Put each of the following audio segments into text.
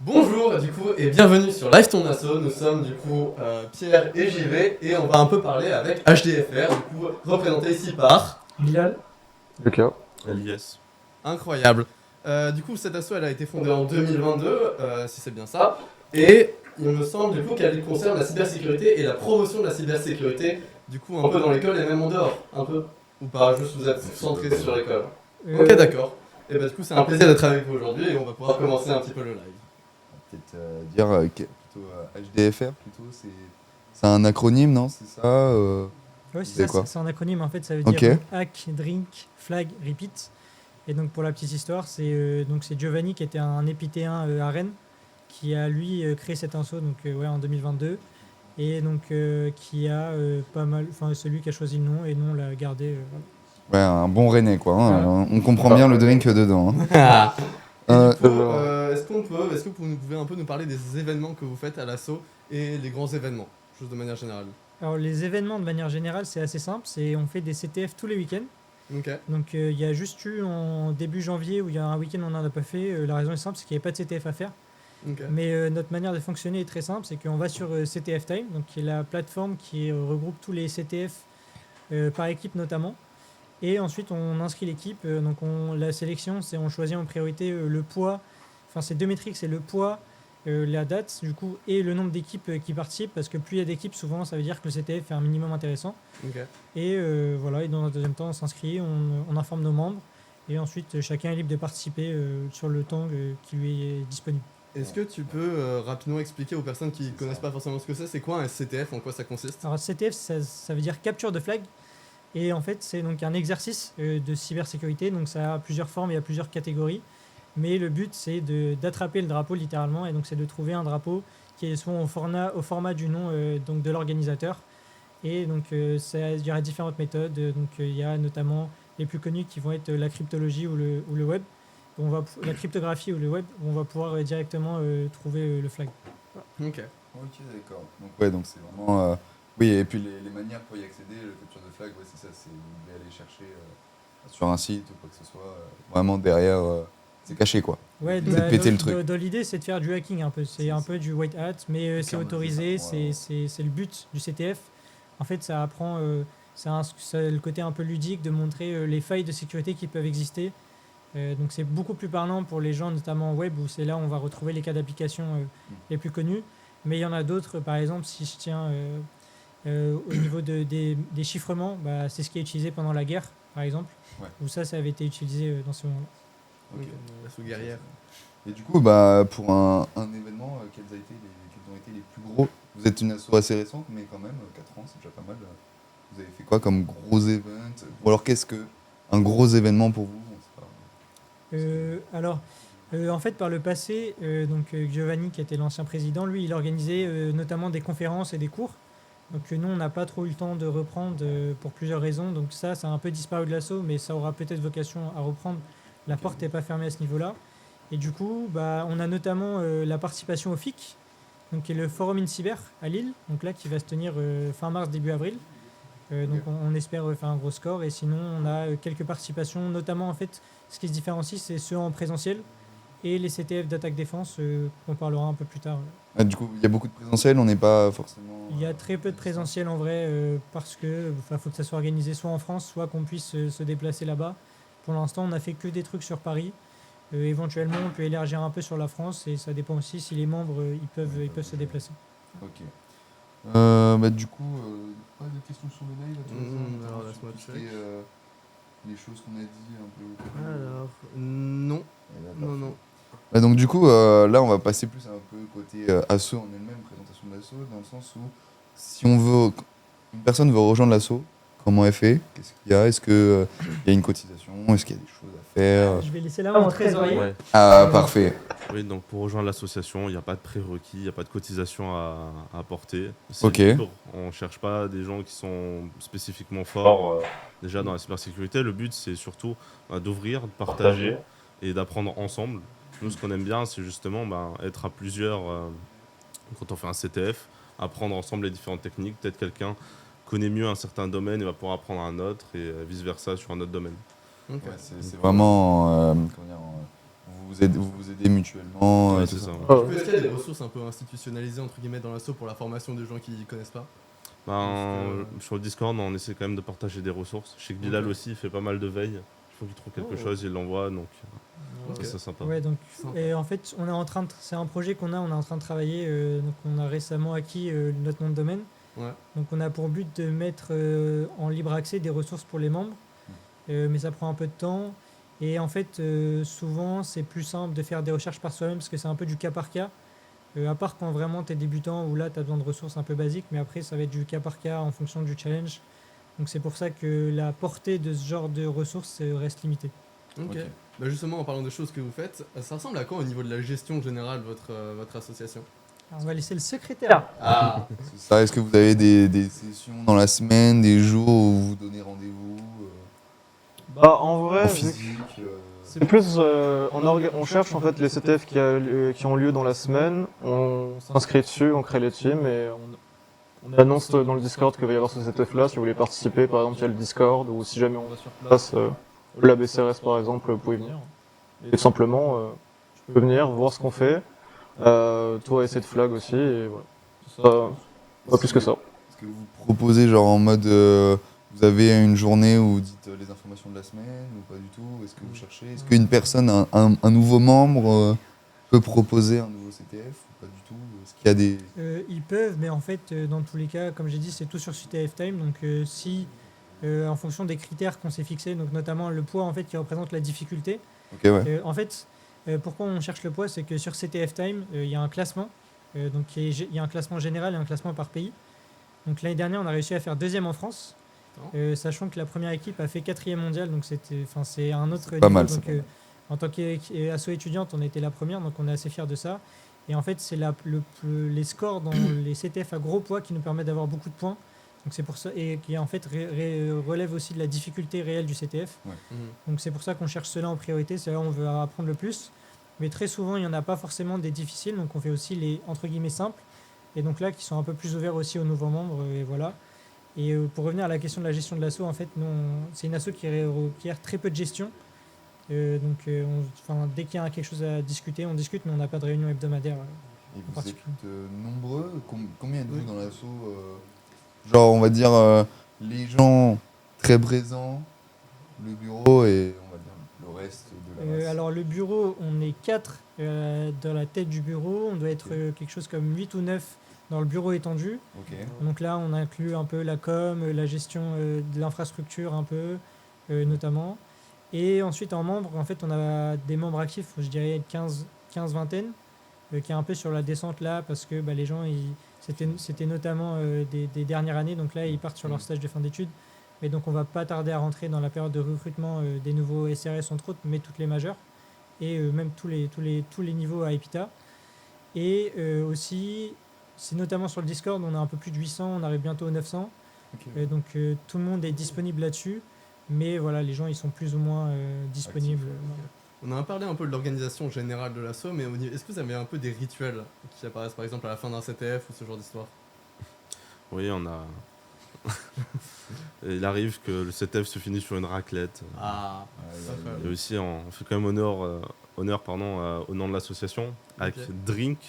Bonjour du coup et bienvenue sur Live Ton Asso. Nous sommes du coup Pierre et JV et on va un peu parler avec HDFR, du coup représenté ici par Bilal. Ok. Yes. Incroyable. Du coup cette asso elle a été fondée en 2022 si c'est bien ça et il me semble du coup qu'elle concerne la cybersécurité et la promotion de la cybersécurité du coup un peu dans l'école et même en dehors, un peu ou pas, juste vous êtes centré sur l'école. Ok d'accord. Et bah du coup c'est un plaisir d'être avec vous aujourd'hui et on va pouvoir commencer un petit peu le live. Peut-être dire plutôt HDFR, plutôt, c'est un acronyme, non? C'est ça Oui, c'est c'est quoi ça, c'est un acronyme en fait, ça veut Ok. dire Hack, Drink, Flag, Repeat. Et donc pour la petite histoire, c'est Giovanni qui était un épicéen à Rennes, qui a lui créé cet inso donc, en 2022. Et donc qui a pas mal, enfin celui qui a choisi le nom et nous on l'a gardé. Voilà. Ouais, un bon Rennais, quoi. Hein. Voilà. On comprend bien le drink dedans. Hein. Et du coup, Alors- est-ce que vous pouvez un peu nous parler des événements que vous faites à l'assaut et les grands événements, juste de manière générale? Alors les événements de manière générale c'est assez simple, on fait des CTF tous les week-ends. Ok. Donc il y a juste eu en début janvier où il y a un week-end où on n'en a pas fait. La raison est simple, c'est qu'il n'y avait pas de CTF à faire. Ok. Mais notre manière de fonctionner est très simple, c'est qu'on va sur CTF Time, donc qui est la plateforme qui regroupe tous les CTF par équipe notamment. Et ensuite on inscrit l'équipe. Donc la sélection, c'est on choisit en priorité le poids. Enfin c'est deux métriques, c'est le poids, la date du coup et le nombre d'équipes qui participent, parce que plus il y a d'équipes, souvent ça veut dire que le CTF est un minimum intéressant. Ok. Et voilà, et dans un deuxième temps on s'inscrit, on informe nos membres. Et ensuite chacun est libre de participer sur le temps qui lui est disponible. Est-ce que tu peux rapidement expliquer aux personnes qui connaissent pas forcément ce que c'est quoi un SCTF, en quoi ça consiste? Alors CTF, ça veut dire capture de flag. Et en fait, c'est donc un exercice de cybersécurité. Donc ça a plusieurs formes, il y a plusieurs catégories. Mais le but, c'est d'attraper le drapeau littéralement. Et donc c'est de trouver un drapeau qui est soit au format du nom donc de l'organisateur. Et donc il y aura différentes méthodes. Donc il y a notamment les plus connus qui vont être la cryptologie ou le web. La cryptographie ou le web, où on va pouvoir directement trouver le flag. Ok. Ok, d'accord. Donc, ouais, donc c'est vraiment. Oui, et puis les manières pour y accéder, le capture de flag, ouais, c'est ça, c'est vous devez aller chercher sur un site ou quoi que ce soit. Vraiment derrière, c'est caché, quoi. Ouais, C'est de péter le truc. dans l'idée, c'est de faire du hacking un peu. C'est un peu du white hat, mais c'est Clairement, autorisé, c'est ça, ouais. c'est le but du CTF. En fait, ça apprend, c'est le côté un peu ludique de montrer les failles de sécurité qui peuvent exister. Donc c'est beaucoup plus parlant pour les gens, notamment web, où c'est là où on va retrouver les cas d'application les plus connus. Mais il y en a d'autres, par exemple, si je tiens au niveau des chiffrements, bah, c'est ce qui est utilisé pendant la guerre, par exemple, Ouais. où ça avait été utilisé dans ce moment-là. Ok. La sous-guerrière. Et du coup, bah, pour un événement, quels ont été les plus gros? Vous êtes une asso assez récente, mais quand même, 4 ans, c'est déjà pas mal. Vous avez fait quoi comme gros événement? Ou alors, qu'est-ce que un gros événement pour vous? On sait pas. Alors, en fait, par le passé, Giovanni, qui était l'ancien président, lui, il organisait notamment des conférences et des cours. Donc nous, on n'a pas trop eu le temps de reprendre pour plusieurs raisons. Donc ça a un peu disparu de l'assaut, mais ça aura peut-être vocation à reprendre. La porte n'est pas fermée à ce niveau-là. Et du coup, bah, on a notamment la participation au FIC, donc qui est le Forum in Cyber à Lille, donc là qui va se tenir fin mars, début avril. Donc on espère faire un gros score. Et sinon, on a quelques participations, notamment en fait, ce qui se différencie, c'est ceux en présentiel et les CTF d'attaque défense qu'on parlera un peu plus tard. Ah, du coup, il y a beaucoup de présentiel, on n'est pas forcément. Il y a très peu de présentiel en vrai parce que faut que ça soit organisé soit en France, soit qu'on puisse se déplacer là-bas. Pour l'instant, on n'a fait que des trucs sur Paris. Éventuellement, on peut élargir un peu sur la France et ça dépend aussi si les membres ils peuvent se déplacer. Ok. Bah, du coup, pas de questions sur le live à toi, alors sur laisse-moi tout ce check. qui est, les choses qu'on a dit un peu. Alors, non. Non, non. Bah, donc du coup, là, on va passer plus un peu côté asso en elle-même, présentation de l'asso, dans le sens où si une personne veut rejoindre l'asso, comment elle fait? Qu'est-ce qu'il y a? Est-ce que il y a une cotisation? Est-ce qu'il y a des choses à faire? Je vais laisser là mon trésorier. Ouais. Ah, parfait. Oui, donc pour rejoindre l'association, il n'y a pas de prérequis, il n'y a pas de cotisation à apporter. C'est Ok. libre. On ne cherche pas des gens qui sont spécifiquement forts déjà dans la cybersécurité. Le but, c'est surtout d'ouvrir, de partager et d'apprendre ensemble. Nous, ce qu'on aime bien, c'est justement être à plusieurs quand on fait un CTF, apprendre ensemble les différentes techniques. Peut-être quelqu'un connaît mieux un certain domaine et va pouvoir apprendre un autre et vice-versa sur un autre domaine. Ok. Ouais, c'est vraiment, comment dire, vous aidez mutuellement. Ouais, tout c'est ça. Ah, Est-ce qu'il y a des ressources un peu institutionnalisées entre guillemets dans l'asso pour la formation des gens qui connaissent pas? Sur le Discord, on essaie quand même de partager des ressources. Je sais que Bilal Ok. aussi il fait pas mal de veille. Il faut qu'il trouve quelque Oh. chose, il l'envoie, donc Ok. c'est sympa. Ouais, donc, Sympa. et en fait, c'est un projet on est en train de travailler. Donc, on a récemment acquis notre nom de domaine. Ouais. Donc, on a pour but de mettre en libre accès des ressources pour les membres, mais ça prend un peu de temps. Et en fait, souvent, c'est plus simple de faire des recherches par soi-même parce que c'est un peu du cas par cas. À part quand vraiment tu es débutant où là, tu as besoin de ressources un peu basiques, mais après, ça va être du cas par cas en fonction du challenge. Donc, c'est pour ça que la portée de ce genre de ressources reste limitée. Ok. Ok. Bah justement, en parlant des choses que vous faites, ça ressemble à quoi au niveau de la gestion générale de votre association? Alors, on va laisser le secrétaire. Ah. C'est ça, est-ce que vous avez des sessions dans la semaine, des jours où vous vous donnez rendez-vous Bah, en vrai, en vu que physique c'est plus, on cherche en fait les CTF qui ont lieu dans la semaine, on s'inscrit dessus, on crée les teams et on annonce dans le Discord qu'il va y avoir ce CTF là. Si vous voulez participer, par exemple, il y a le Discord, ou si jamais on va sur place, la BCRS par exemple, vous pouvez venir. Et tout simplement, tu peux venir, voir ce qu'on fait, toi essayer de flag aussi, et voilà. Ça, pas plus que ça. Est-ce que vous proposez genre en mode vous avez une journée où vous dites les informations de la semaine ou pas du tout? Est-ce que vous cherchez? Est-ce qu'une personne, un nouveau membre peut proposer un nouveau CTF ou pas du tout? Est-ce qu'il y a des... Ils peuvent, mais en fait, dans tous les cas, comme j'ai dit, c'est tout sur CTF Time. Donc, si en fonction des critères qu'on s'est fixés, donc notamment le poids en fait qui représente la difficulté. Ok, ouais. En fait, pourquoi on cherche le poids, c'est que sur CTF Time, il y a un classement. Donc, il y a un classement général et un classement par pays. Donc l'année dernière, on a réussi à faire 2e en France, sachant que la première équipe a fait 4e mondial. Donc c'est un autre Pas niveau. mal, Donc, c'est pas mal. en tant qu'asso étudiante, on était la première, donc on est assez fiers de ça. Et en fait, c'est les scores dans les CTF à gros poids qui nous permettent d'avoir beaucoup de points. Donc c'est pour ça, et qui en fait relève aussi de la difficulté réelle du CTF. Mhm. Donc c'est pour ça qu'on cherche cela en priorité, c'est là où on veut apprendre le plus. Mais très souvent, il n'y en a pas forcément des difficiles, donc on fait aussi les entre guillemets simples. Et donc là, qui sont un peu plus ouverts aussi aux nouveaux membres, et voilà. Et pour revenir à la question de la gestion de l'asso, en fait, c'est une asso qui requiert très peu de gestion. Dès qu'il y a quelque chose à discuter, on discute, mais on n'a pas de réunion hebdomadaire. Et vous êtes particulier. nombreux? Combien êtes-vous dans l'asso genre, on va dire, les gens très présents, le bureau et on va dire le reste de la masse. Alors le bureau, on est 4 dans la tête du bureau, on doit être quelque chose comme 8 ou 9 dans le bureau étendu. Ok. Donc là, on inclut un peu la com, la gestion de l'infrastructure un peu, notamment. Et ensuite, en membres, en fait, on a des membres actifs, je dirais 15 vingtaine, qui est un peu sur la descente là, parce que les gens, c'était notamment des dernières années, donc là, ils partent sur leur stage de fin d'études. Et donc, on va pas tarder à rentrer dans la période de recrutement des nouveaux SRS, entre autres, mais toutes les majeures, et même tous les niveaux à EPITA. Et aussi, c'est notamment sur le Discord, on a un peu plus de 800, on arrive bientôt aux 900. Ok. Donc tout le monde est disponible là-dessus, mais voilà, les gens ils sont plus ou moins disponibles. On a parlé un peu de l'organisation générale de l'asso, mais est-ce que vous avez un peu des rituels qui apparaissent par exemple à la fin d'un CTF ou ce genre d'histoire? Oui, on a. Il arrive que le CTF se finisse sur une raclette. Ah, Et aussi, on fait quand même honneur au nom de l'association, avec Ok. drink,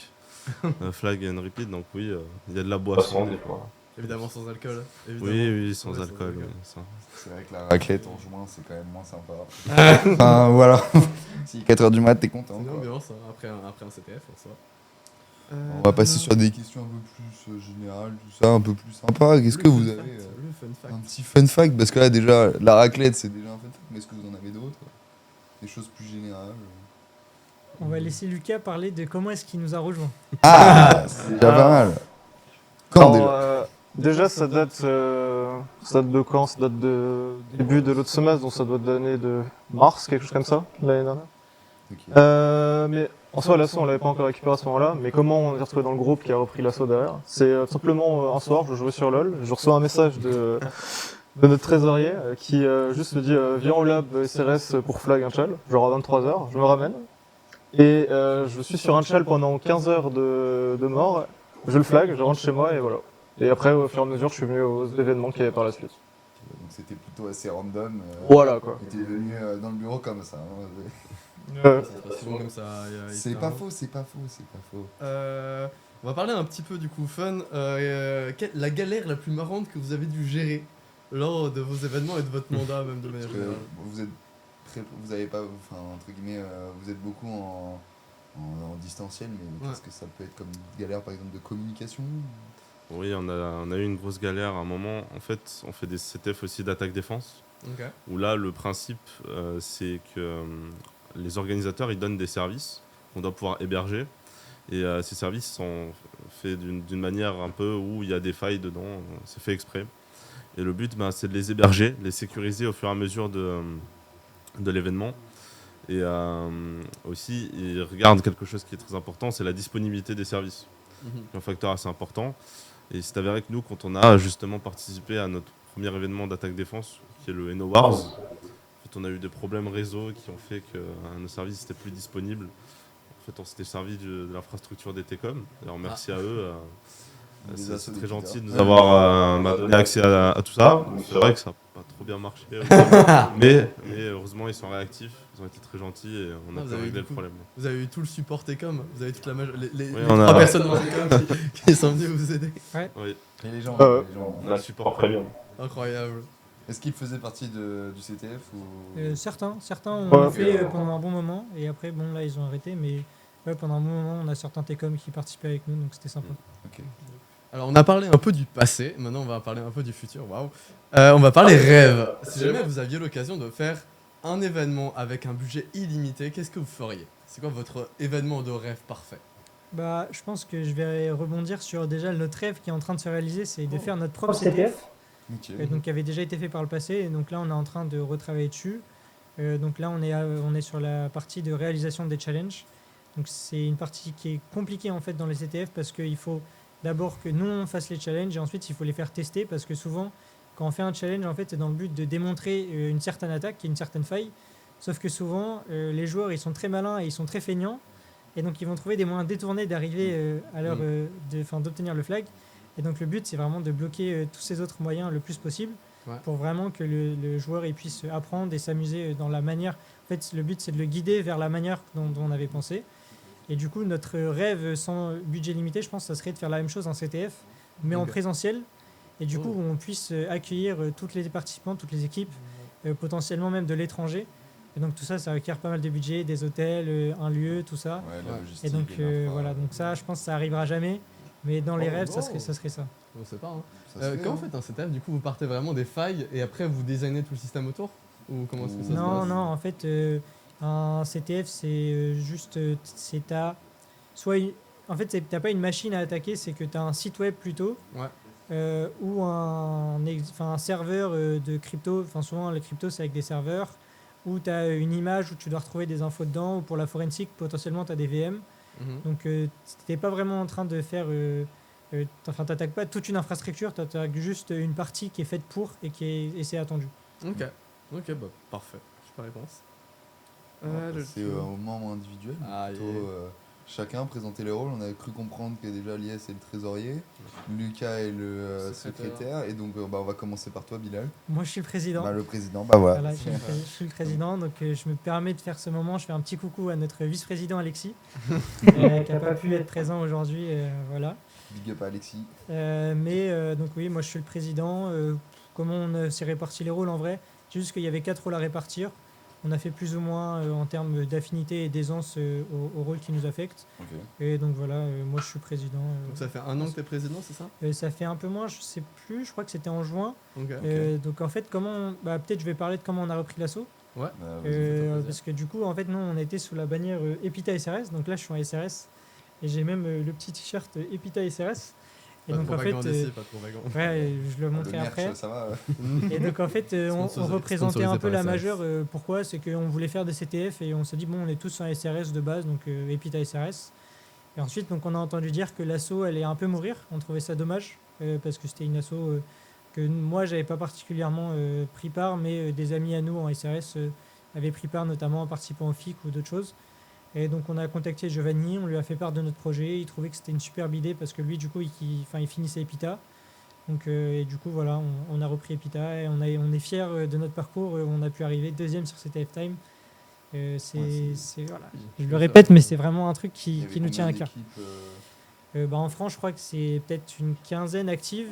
flag and repeat. Donc oui, il y a de la boisson des fois. évidemment sans alcool. Évidemment. Oui, sans Ouais, alcool. Oui, ça. C'est vrai que la raclette en juin, c'est quand même moins sympa. Enfin, voilà. Si 4h du mat, t'es content. C'est une quoi. ambiance hein, après un CTF en soi. On va passer sur des questions un peu plus générales, tout ça, un peu plus sympa. Qu'est-ce que vous avez Le fun fact. un petit fun fact? Parce que là, déjà, la raclette, c'est déjà un fun fact, mais est-ce que vous en avez d'autres? Des choses plus générales? On va laisser Lucas parler de comment est-ce qu'il nous a rejoint. Ah, c'est déjà pas mal. Quand déjà? Déjà, ça date de quand? Ça date de début de l'autre semestre, donc ça doit être l'année de mars, quelque chose comme ça, l'année dernière. Ok. Mais en soi, l'assaut, on l'avait pas encore récupéré à ce moment-là. Mais comment on est retrouvé dans le groupe qui a repris l'assaut derrière? C'est simplement un soir, je jouais sur LoL, je reçois un message de notre trésorier qui juste me dit viens au lab SRS pour flag un chal, genre à 23h, je me ramène. Et je suis sur un chal pendant 15 heures de mort, je le flag, je rentre chez moi et voilà. Et après, au fur et à mesure, je suis venu aux événements qu'il y avait par la suite. Donc c'était plutôt assez random. Voilà quoi. Il était venu dans le bureau comme ça. Hein. Euh, Ça se passe souvent comme ça. C'est pas faux, c'est pas faux, c'est pas faux. On va parler un petit peu du coup fun. La galère la plus marrante que vous avez dû gérer lors de vos événements et de votre mandat même de manière Parce que générale. vous avez pas, enfin entre guillemets, vous êtes beaucoup en distanciel, mais Ouais. qu'est-ce que ça peut être comme galère par exemple de communication? Oui, on a eu une grosse galère à un moment. En fait, on fait des CTF aussi d'attaque-défense, Ok. où là, le principe, c'est que les organisateurs, ils donnent des services qu'on doit pouvoir héberger. Et ces services sont faits d'une manière un peu où il y a des failles dedans, c'est fait exprès. Et le but, c'est de les héberger, les sécuriser au fur et à mesure de l'événement. Et aussi, ils regardent quelque chose qui est très important, c'est la disponibilité des services. Mhm. C'est un facteur assez important. Et c'est avéré que nous, quand on a justement participé à notre premier événement d'attaque-défense, qui est le Eno Wars, en fait, on a eu des problèmes réseau qui ont fait que nos services n'étaient plus disponibles. En fait, on s'était servi de l'infrastructure des Télécoms. Alors merci à eux. Des C'est assos très des gentil de Twitter. nous avoir donné accès à tout ça. C'est vrai que ça n'a pas trop bien marché. mais heureusement, ils sont réactifs. Ils ont été très gentils et on a vous pu avez régler du le coup- problème. Vous avez eu tout le support Técom, vous avez toute la les Oui, 3 on a- personnes dans Técom qui sont venues vous aider. Oui, Et les gens, Euh, les gens. on a le support premium. Incroyable. Est-ce qu'ils faisaient partie du CTF ou... Certains ont Ouais. fait pendant un bon moment, et après, bon, là, ils ont arrêté, mais ouais, pendant un bon moment, on a certains Técom qui participaient avec nous, donc c'était sympa. Ok. Alors on a parlé un peu du passé, maintenant on va parler un peu du futur, waouh. On va parler rêve. Si jamais vous aviez l'occasion de faire un événement avec un budget illimité, qu'est-ce que vous feriez? C'est quoi votre événement de rêve parfait? Bah, je pense que je vais rebondir sur déjà notre rêve qui est en train de se réaliser, c'est de faire notre propre CTF, Ok. donc qui avait déjà été fait par le passé, et donc là, on est en train de retravailler dessus. Donc là, on est sur la partie de réalisation des challenges. Donc c'est une partie qui est compliquée en fait dans les CTF parce qu'il faut d'abord que nous on fasse les challenges et ensuite il faut les faire tester parce que souvent quand on fait un challenge en fait c'est dans le but de démontrer une certaine attaque et une certaine faille. Sauf que souvent les joueurs ils sont très malins et ils sont très feignants et donc ils vont trouver des moyens détournés d'arriver à l'heure d'obtenir le flag. Et donc le but c'est vraiment de bloquer tous ces autres moyens le plus possible pour vraiment que le joueur il puisse apprendre et s'amuser dans la manière. En fait le but c'est de le guider vers la manière dont on avait pensé. Et du coup, notre rêve sans budget limité, je pense, ça serait de faire la même chose en CTF, mais en Ok. présentiel. Et du coup, où on puisse accueillir toutes les participants, toutes les équipes, potentiellement même de l'étranger. Et donc tout ça, ça requiert pas mal de budget, des hôtels, un lieu, tout ça. Ouais, la Ouais. logistique. Et donc l'infra, voilà, donc ça, je pense que ça arrivera jamais. Mais dans les Oh, rêves, bon. ça serait ça. On sait pas. Hein. ça se fait, Quand hein. vous faites un CTF, du coup vous partez vraiment des failles et après vous designez tout le système autour? Ou comment est-ce que ça se Non, passe? non, en fait, un CTF, c'est juste, c'est soit en fait, t'as pas une machine à attaquer, c'est que t'as un site web plutôt, Ouais. ou un serveur de crypto. Enfin, souvent, les cryptos, c'est avec des serveurs, où t'as une image où tu dois retrouver des infos dedans, ou pour la forensique, potentiellement, t'as des VM. Mhm. Donc, t'es pas vraiment en train de faire. T'attaques pas toute une infrastructure, t'attaques juste une partie qui est faite pour et c'est attendu. Ok. Ok, bah parfait. Super réponse. C'est au moment individuel. Ah, Plutôt, yeah. chacun présenter les rôles. On avait cru comprendre que déjà Lies est le trésorier, Lucas est le secrétaire. Et donc on va commencer par toi, Bilal. Moi, je suis le président. Bah, le président, bah voilà. Voilà, je suis le président, donc je me permets de faire ce moment. Je fais un petit coucou à notre vice-président Alexis, qui n'a pas pu être présent aujourd'hui. Voilà. Big up à Alexis. Donc oui, moi je suis le président. Comment on s'est réparti les rôles en vrai? C'est juste qu'il y avait 4 rôles à répartir. On a fait plus ou moins en termes d'affinité et d'aisance au rôle qui nous affecte. Ok. Et donc voilà, moi je suis président. Donc ça fait un an que t'es président, c'est ça? Ça fait un peu moins, je sais plus, je crois que c'était en juin. Ok. Donc en fait, peut-être je vais parler de comment on a repris l'assaut. Bah, vas-y, fais-toi plaisir. Parce que du coup, en fait, nous, on était sous la bannière Epita SRS. Donc là, je suis en SRS. Et j'ai même le petit t-shirt Epita SRS. Et Pas de donc, en fait, propagande ici, pas de propagande. ouais, je le Le montrerai merch, après. ça va. Et donc, en fait, on représentait un peu la SRS. majeure. Pourquoi? C'est qu'on voulait faire des CTF et on s'est dit, bon, on est tous en SRS de base, donc Epita SRS. Et ensuite, donc, on a entendu dire que l'assaut allait un peu mourir. On trouvait ça dommage parce que c'était une asso que moi, j'avais pas particulièrement pris part, mais des amis à nous en SRS avaient pris part, notamment en participant au FIC ou d'autres choses. Et donc on a contacté Giovanni, on lui a fait part de notre projet, il trouvait que c'était une superbe idée parce que lui du coup il finissait Epita. Donc, et du coup, voilà, on a repris Epita et on est fiers de notre parcours. On a pu arriver deuxième sur CTF Time. Voilà. Je le répète, mais c'est vraiment un truc Il y qui avait nous tient à combien cœur. d'équipes, En France, je crois que c'est peut-être une quinzaine actives.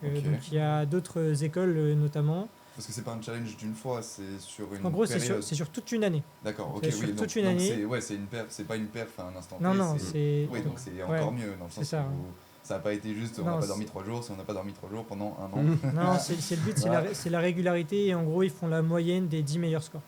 Ok. Donc il y a d'autres écoles notamment. Parce que c'est pas un challenge d'une fois, c'est sur une En gros, période. c'est sur toute une année. D'accord, ok, c'est sur oui. toute une année. C'est une perf, c'est pas une perf à un instant Non, T. non, c'est. Oui, donc c'est ouais. encore mieux dans le c'est sens ça, où ça n'a pas été juste on Non, n'a pas c'est- dormi 3 jours, si on n'a pas dormi 3 jours pendant un an. Non, c'est le but, c'est la régularité. Et en gros, ils font la moyenne des 10 meilleurs scores.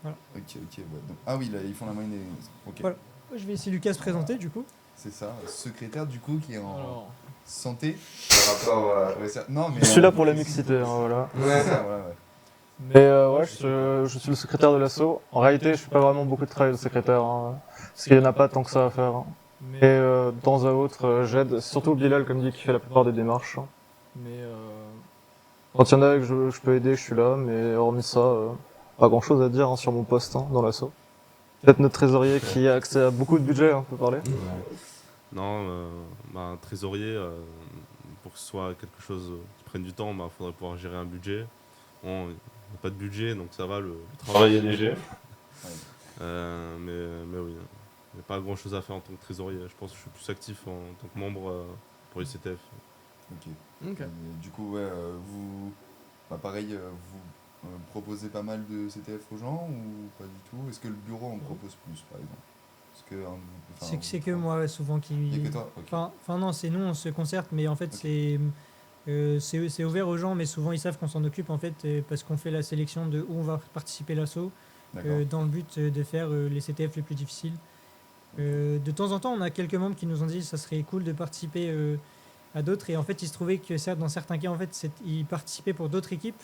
Ok, ouais. Donc, ah oui, là, ils font la moyenne des. Ok. Voilà. Je vais laisser Lucas se présenter du coup. C'est ça, secrétaire du coup qui est en Alors, santé par rapport à. Non, mais. je suis là pour la mixité, hein, voilà. Ouais, ça, ouais. Mais ouais, je suis le secrétaire de l'asso. En réalité, je fais pas vraiment beaucoup de travail de secrétaire, hein, parce qu'il y en a pas tant que ça à faire. Hein. Mais de temps à autre, j'aide, surtout Bilal, comme dit, qui fait la plupart des démarches. Hein. Mais quand il y en a que je peux aider, je suis là, mais hormis ça, pas grand chose à dire hein, sur mon poste hein, dans l'asso. Peut-être notre trésorier qui a accès à beaucoup de budget, hein, on peut parler. Non, un trésorier, pour que ce soit quelque chose qui prenne du temps, il faudrait pouvoir gérer un budget. Bon, il n'y a pas de budget, donc ça va, le travail est léger. Mais oui, il n'y a pas grand chose à faire en tant que trésorier. Je pense que je suis plus actif en tant que membre pour l'ICTF. Ok. Ok. Et du coup, ouais, vous. Pareil, vous proposez pas mal de CTF aux gens ou pas du tout? Est-ce que le bureau en propose plus par exemple? Parce que, C'est que moi souvent qui. Il y a que toi? Ok. Enfin non, c'est nous, on se concerte, mais en fait c'est ouvert aux gens, mais souvent ils savent qu'on s'en occupe en fait parce qu'on fait la sélection de où on va participer l'assaut D'accord. dans le but de faire les CTF les plus difficiles. De temps en temps, on a quelques membres qui nous ont dit que ça serait cool de participer à d'autres, et en fait il se trouvait que dans certains cas en fait ils participaient pour d'autres équipes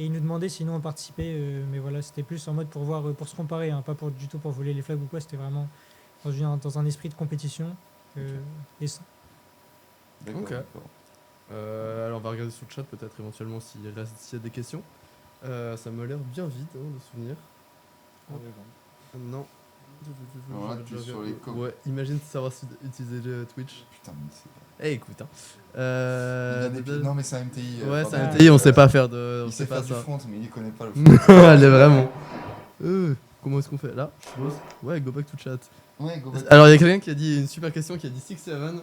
et ils nous demandaient si nous on participait, mais voilà, c'était plus en mode pour voir, pour se comparer, hein, pas du tout pour voler les flags ou quoi, c'était vraiment dans un esprit de compétition. Et ça. D'accord. Ok. D'accord. Alors on va regarder sur le chat peut-être éventuellement s'il y a des questions. Ça m'a l'air bien vide de souvenirs. Non. Alors là, tu es sur les Ouais, imagine savoir utiliser le Twitch. Putain, mais c'est. Eh écoute, hein. Il a des Non, mais c'est un MTI. Ouais, c'est un pardon. MTI, on sait pas faire de. On Il sait sait pas faire du ça. front, mais il connaît pas le front. Elle est vraiment. Comment est-ce qu'on fait là? Je suppose. Ouais, go back to chat. Ouais, go back. Alors il y a quelqu'un qui a dit une super question, qui a dit 6-7.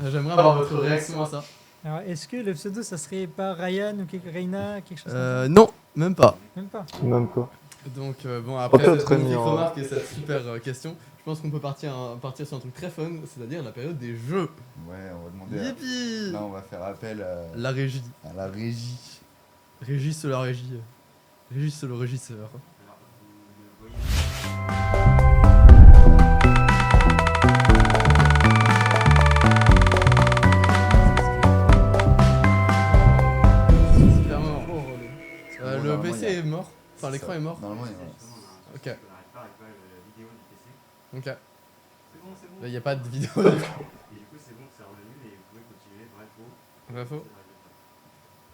J'aimerais avoir votre réaction à ça. Alors, est-ce que le pseudo, ça serait pas Ryan ou Reina, quelque chose comme ça? Non, même pas. Même pas. Même pas. Donc bon, après peut-être cette Rémi, magnifique hein. remarque et cette super question, je pense qu'on peut partir sur un truc très fun, c'est-à-dire la période des jeux. Ouais, on va demander. Yippee. Là, on va faire appel La régie. à la régie. Régisse la régie. Régisse le régisseur. Super mort. Bon, Le normalement, PC il y a- est mort. Enfin, C'est l'écran ça. est mort. Normalement, il y a. Ok. Ok. C'est bon. Il n'y a pas de vidéo. Et du coup, c'est bon, c'est revenu et vous pouvez continuer. Vrai, faux. Vrai, faux.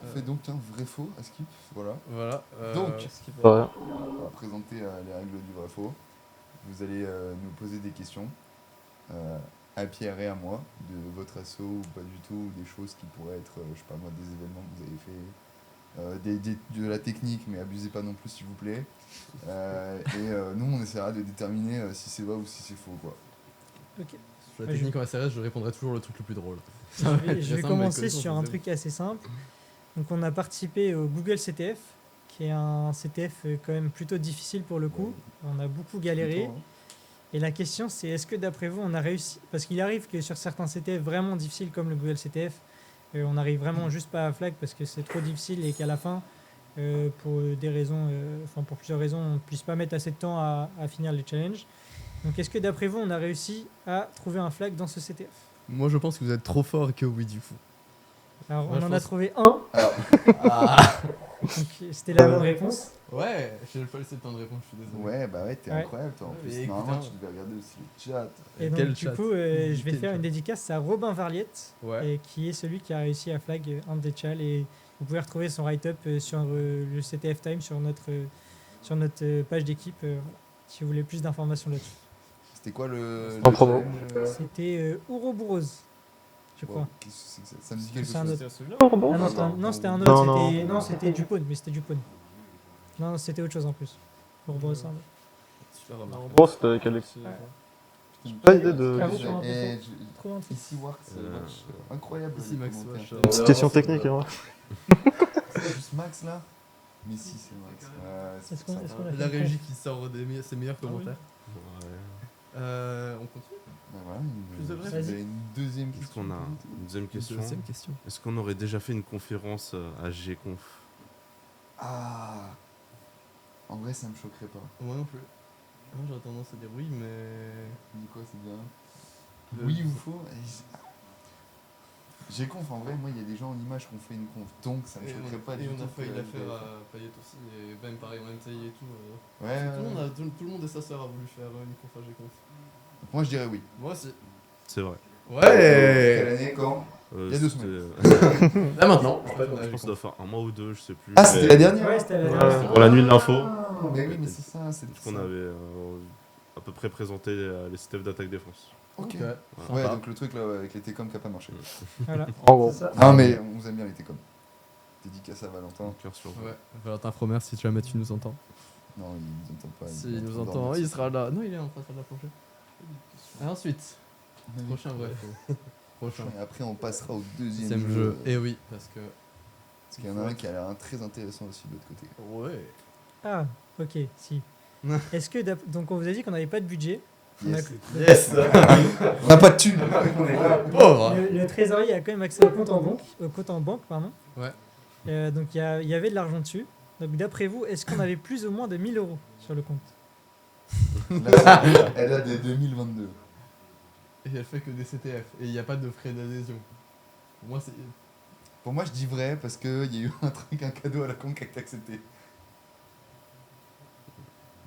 On fait donc un vrai-faux à Skip. Voilà. Voilà. Donc, Ouais. on va présenter les règles du vrai-faux. Vous allez nous poser des questions à Pierre et à moi de votre asso ou pas du tout, ou des choses qui pourraient être, je sais pas moi, des événements que vous avez fait, de la technique, mais abusez pas non plus s'il vous plaît. Nous, on essaiera de déterminer si c'est vrai ou si c'est faux, quoi. Ok. Sur la Ouais, technique en SRS, je répondrai toujours le truc le plus drôle. Je va être vais très simple, commencer mais sur un connaissance, truc assez simple. Donc on a participé au Google CTF, qui est un CTF quand même plutôt difficile pour le coup. On a beaucoup galéré. Plutôt, hein. Et la question c'est, est-ce que d'après vous on a réussi? Parce qu'il arrive que sur certains CTF vraiment difficiles comme le Google CTF, on n'arrive vraiment juste pas à flag parce que c'est trop difficile et qu'à la fin, pour des raisons, pour plusieurs raisons, on ne puisse pas mettre assez de temps à finir les challenges. Donc est-ce que d'après vous on a réussi à trouver un flag dans ce CTF? Moi, je pense que vous êtes trop fort et que oui, du coup. Alors Moi, on je en a pense- trouvé un, Ah. donc c'était la bonne réponse. Ouais, j'ai pas laissé le temps de répondre, je suis désolé. Ouais, bah ouais, t'es Ouais. incroyable toi. En Ouais, plus, mais normalement, écoute, tu devais regarder aussi le chat. Et donc Quel du chat coup, je vais Quel faire chat une dédicace à Robin Varliette, Ouais. qui est celui qui a réussi à flag un des chals, et vous pouvez retrouver son write-up sur le CTF Time sur notre page d'équipe, voilà, si vous voulez plus d'informations là-dessus. C'était quoi le En promo. challenge, C'était Ouroboros. je crois. Wow, qu'est-ce que c'est que ça? Ça me dit quelque C'est un chose. autre. celui-là, Ah Ouroboros non, c'était un autre, Non, non. non, c'était Dupone, mais c'était Dupone. Non, c'était autre chose en plus. Ouroboros, hein. Tu l'as remarqué. Ouroboros, c'était avec Alexis. Ouais. J'ai pas idée de. Carreau sur un Eh, PC. Trop intrigué. Ici Works, Match, incroyable. Ici les Max commentaires. Watch. Petite question technique, hein. C'est juste Max là. Mais si, c'est Max. Ouais, c'est Est-ce pour qu'on ça. est-ce qu'on a La fait régie qui sort ses meilleurs Ah oui. commentaires. Ouais. On continue. Ben voilà, Plus de vrai. vous avez une deuxième Est-ce question. qu'on a une deuxième question Deuxième question. Est-ce qu'on aurait déjà fait une conférence à GConf? Ah. En vrai, ça me choquerait pas. Moi non plus. Moi j'aurais tendance à dire oui, mais. Dis quoi, c'est bien. Le- Oui ou faux? J'ai conf, en vrai, moi, il y a des gens en image qui ont fait une conf, donc ça me Et choquerait pas et du tout. on a failli que la vous faire avez à Payet aussi, et même pareil, on a taillé et tout. fait. Ouais, Tout le monde et sa sœur a voulu faire une conf à G-Conf. moi je dirais oui. Moi aussi. C'est vrai. Quelle année, quand? Il y a 2 c'était- semaines. Là maintenant. Je pense que ça doit faire un mois ou deux, je sais plus. Ah, c'était mais la dernière? Ouais, c'était la Ouais. dernière. Pour la nuit de l'info. Ah, mais oui, mais c'est ça, c'est Parce qu'on avait à peu près présenté les steps d'attaque défense. Ok. Ouais. Ouais, Sympa. donc le truc là avec les télécoms qui a pas marché. Voilà. En gros. C'est ça. Non, mais on vous aime bien les télécoms. Dédicace à Valentin. Cœur sur Ouais. Valentin Fromer, si jamais tu nous entends. Non, il nous entend pas. S'il va nous trop entend, dormir. il sera là. Non, il est en train de la plongée. Ensuite, Oui. prochain vrai. Prochain. Et après, on passera au deuxième Deuxième jeu. jeu. Et oui, parce que. Parce qu'il y en a un qui a l'air très intéressant aussi de l'autre côté. Ouais. Ah, ok, si. Est-ce que donc on vous a dit qu'on n'avait pas de budget. On a- Yes. Yes. On n'a pas de thunes. Pauvre. le trésorier a quand même accès au compte en banque, pardon. Ouais. Donc il y avait de l'argent dessus. Donc d'après vous, est-ce qu'on avait plus ou moins de 1000 euros sur le compte? Là, elle a des 2022. Et elle fait que des CTF. Et il n'y a pas de frais d'adhésion. Pour moi, c'est. Pour moi, je dis vrai parce qu'il y a eu un truc, un cadeau à la con qui a été accepté.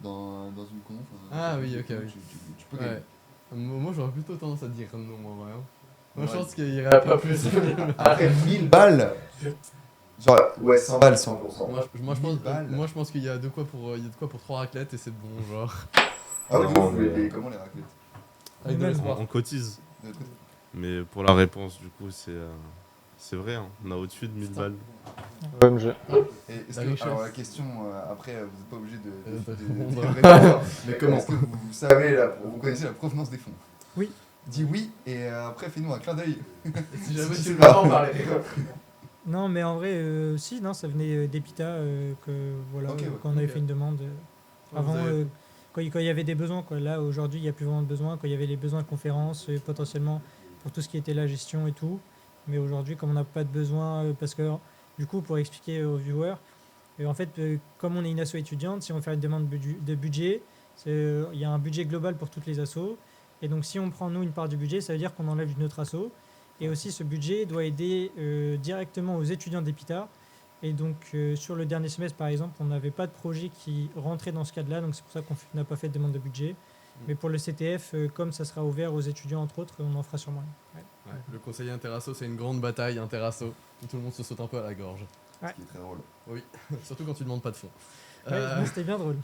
Dans une conf. Ah oui, ok, oui. Tu peux gagner. Ouais. Moi, j'aurais plutôt tendance à dire non, en vrai. Hein. Moi, Ouais. je pense qu'il n'y irait pas plus. Après 1000 balles. Genre, ouais, 100 balles, 100%. Moi, je pense qu'il y a de quoi pour 3 raclettes et c'est bon, genre. Ah oui, Non, vous mais- voulez comment les raclettes? Avec de Même. l'espoir. On cotise. De l'autre côté. Mais pour la réponse, du coup, c'est vrai. Hein. On a au-dessus de 1000 balles. OMG. Et est-ce La que, richesse. alors la question, après, vous n'êtes pas obligé De de répondre. répondre. Mais comment Est-ce que vous savez, vous connaissez la provenance des fonds? Oui. Dis oui, et après, fais-nous un clin d'œil. Si jamais Si tu tu veux veux pas en parler. Non, mais en vrai, si, non, ça venait d'Epita, voilà, Ok, ouais, quand on avait ok. fait une demande. Avant, Vous avez- quand il y avait des besoins, quoi. Là, aujourd'hui, il n'y a plus vraiment de besoins. Quand il y avait les besoins de conférences, potentiellement pour tout ce qui était la gestion et tout. Mais aujourd'hui, comme on n'a pas de besoin, parce que, du coup, pour expliquer aux viewers, en fait, comme on est une asso étudiante, si on veut faire une demande de budget, il y a un budget global pour toutes les assos. Et donc, si on prend, nous, une part du budget, ça veut dire qu'on enlève une autre asso. Et aussi, ce budget doit aider directement aux étudiants d'EPITA. Et donc, sur le dernier semestre, par exemple, on n'avait pas de projet qui rentrait dans ce cadre-là. Donc, c'est pour ça qu'on n'a pas fait de demande de budget. Mais pour le CTF, comme ça sera ouvert aux étudiants, entre autres, on en fera sûrement une. Ouais. Ouais, le conseiller interasso, c'est une grande bataille interasso. Où tout le monde se saute un peu à la gorge. Ce qui est très drôle. Surtout quand tu demandes pas de fonds. Ouais, non, c'était bien drôle.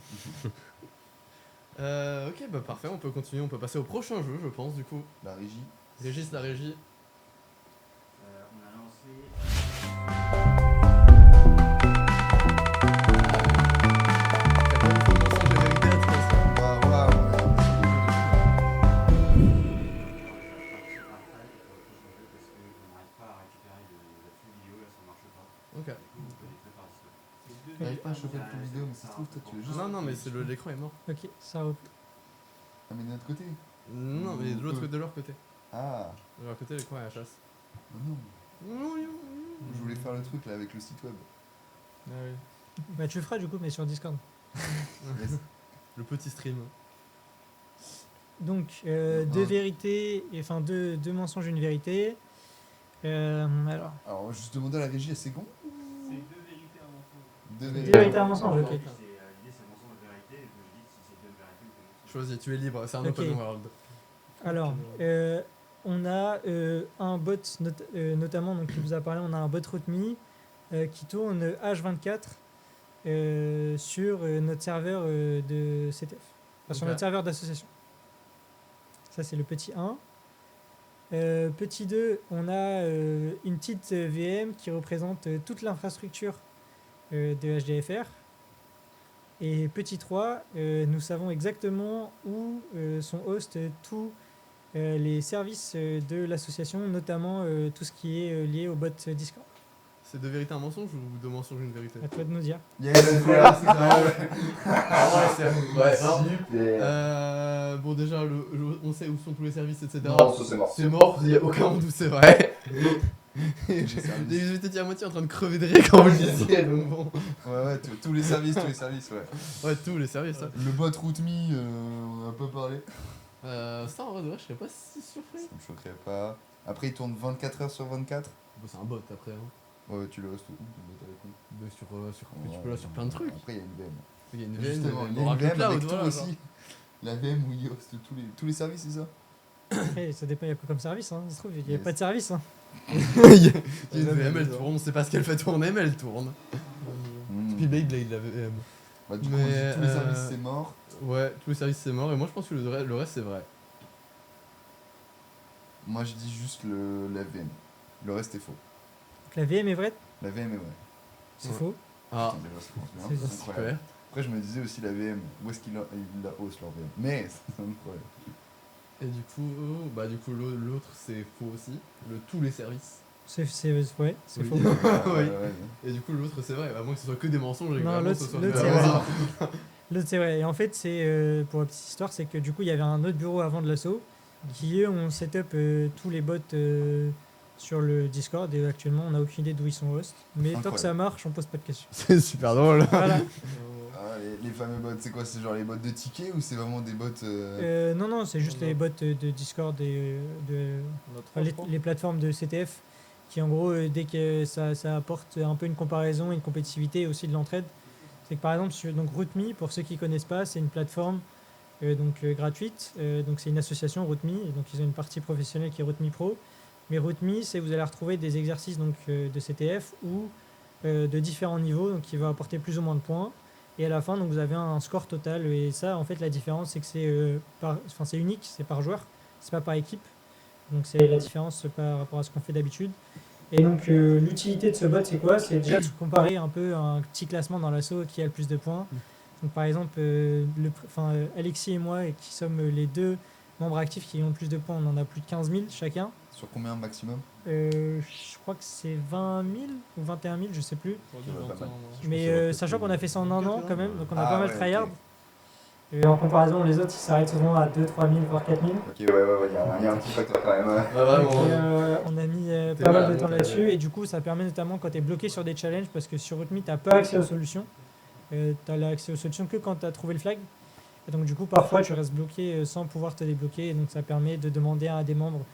Ok, bah parfait, on peut continuer, on peut passer au prochain jeu, je pense, du coup. La régie. Régis, la régie. On a lancé. Waouh, waouh. Ok. J'arrive pas à choper le plus vidéo, mais ça se trouve, toi, tu veux juste. Non, non, mais l'écran est mort. Ok, ça reprend. Ah, mais de notre côté. Non, mais de leur côté. Ah, De leur côté, l'écran est à chasse. non. Je voulais faire le truc là avec le site web. Ah oui. Bah, tu le feras du coup, mais sur Discord. Yes. Le petit stream. Donc, Ouais. deux vérités, enfin deux mensonges, une vérité. Alors, Alors, juste demander à la régie, c'est con? C'est deux vérités, un mensonge. Deux deux vérités. vérités, un mensonge, ok. L'idée, c'est mensonge de vérité. Et je dis si c'est deux vérités ou deux mensonges. Choisis, tu es libre, c'est un Ok. open world. Alors, on a un bot, notamment, donc, qui vous a parlé, on a un bot RootMe qui tourne H24 sur notre serveur de CTF, enfin, sur Ok. notre serveur d'association. Ça, c'est le petit 1. Petit 2, on a une petite VM qui représente toute l'infrastructure de HDFR. Et petit 3, nous savons exactement où sont host tous les services de l'association, notamment tout ce qui est lié au bot Discord. C'est de vérité un mensonge ou de mensonge une vérité? À toi de nous dire. Yes, Voilà, c'est ça. Ouais, super. bon, déjà, on sait où sont tous les services, etc. Non, ça c'est mort. C'est mort, il n'y a aucun doute, c'est vrai. J'étais à moitié en train de crever de rire quand vous le disiez, donc bon. Ouais, tous les services, ouais. Ouais, tous les services, ça. Le bot RootMe, on en a pas parlé. Ça, en vrai, de vrai, je serais pas si surpris. Ça me choquerait pas. Après, il tourne 24 heures sur 24. Bon, c'est un bot après, hein. Ouais, tu le hostes où le bot avec nous? Mais tu peux là sur plein de trucs. Après, il y a une VM. Il y a une Justement, il y a une Oracle VM Cloud, avec tout voilà, genre. aussi. La VM où il hoste tous les services, c'est ça? Après, ça dépend, il y a quoi comme service. Hein. Ça se trouve, il n'y a Yes. pas de service. Hein. Il y a une VM, elle tourne, on sait pas ce qu'elle fait tourner, mais elle tourne. Puis Blade, la VM. Bah, du coup, Mais, on dit tous les services, c'est mort. Ouais, tous les services c'est mort, et moi je pense que le reste c'est vrai. Moi, je dis juste la VM. Le reste est faux. Donc, la VM est vraie, La VM est vraie. c'est Ouais. faux. Ah, Putain, déjà, ça commence bien. C'est C'est incroyable. super. Après, je me disais aussi la VM. Où est-ce qu'il la hausse leur VM? Mais c'est incroyable. Et du coup l'autre c'est faux aussi. Tous les services. Ouais, c'est Oui. faux. Oui. Ouais. Et du coup l'autre c'est vrai, à moins que ce soit que des mensonges et que Non, vraiment l'autre, ce soit c'est fait. vrai. L'autre, c'est vrai. Et en fait, c'est pour la petite histoire, c'est que du coup, il y avait un autre bureau avant de l'assaut qui, eux, ont setup tous les bots sur le Discord. Et actuellement, on n'a aucune idée d'où ils sont host. Mais tant que Incroyable. ça marche, on pose pas de questions. C'est super drôle. Voilà. Ah, les fameux bots, c'est quoi? C'est genre les bots de tickets ou c'est vraiment des bots Non, c'est juste les bots de Discord et les plateformes de CTF qui, en gros, dès que ça apporte un peu une comparaison, une compétitivité et aussi de l'entraide. C'est que par exemple, donc RootMe, pour ceux qui connaissent pas, c'est une plateforme gratuite. Donc c'est une association RootMe, et donc ils ont une partie professionnelle qui est RootMe Pro. Mais RootMe, c'est vous allez retrouver des exercices donc de CTF ou de différents niveaux, donc qui va apporter plus ou moins de points. Et à la fin, donc vous avez un score total. Et ça, en fait, la différence, c'est que c'est unique, c'est par joueur, c'est pas par équipe. Donc c'est la différence par rapport à ce qu'on fait d'habitude. Et donc l'utilité de ce bot, c'est quoi? C'est déjà de se comparer un peu à un petit classement dans l'assaut qui a le plus de points. Donc par exemple, Alexis et moi, qui sommes les deux membres actifs qui ont le plus de points, on en a plus de 15 000 chacun. sur combien maximum? Je crois que c'est 20 000 ou 21 000, je sais plus. pas mal. Mais sachant qu'on a fait ça en un an quand même, donc on a Ah pas mal ouais, tryhard. ok. Et en comparaison, les autres, ils s'arrêtent souvent à 2 3 000, voire 4 000. Ok, ouais, il y a un petit facteur quand même. Ouais, Donc, vraiment. on a mis T'es pas mal malade, de temps t'as- là-dessus et du coup ça permet notamment quand tu es bloqué sur des challenges parce que sur RootMe tu n'as pas accès aux solutions. Tu as l'accès aux solutions que quand tu as trouvé le flag. Et donc du coup parfois tu restes bloqué sans pouvoir te débloquer et donc ça permet de demander à des membres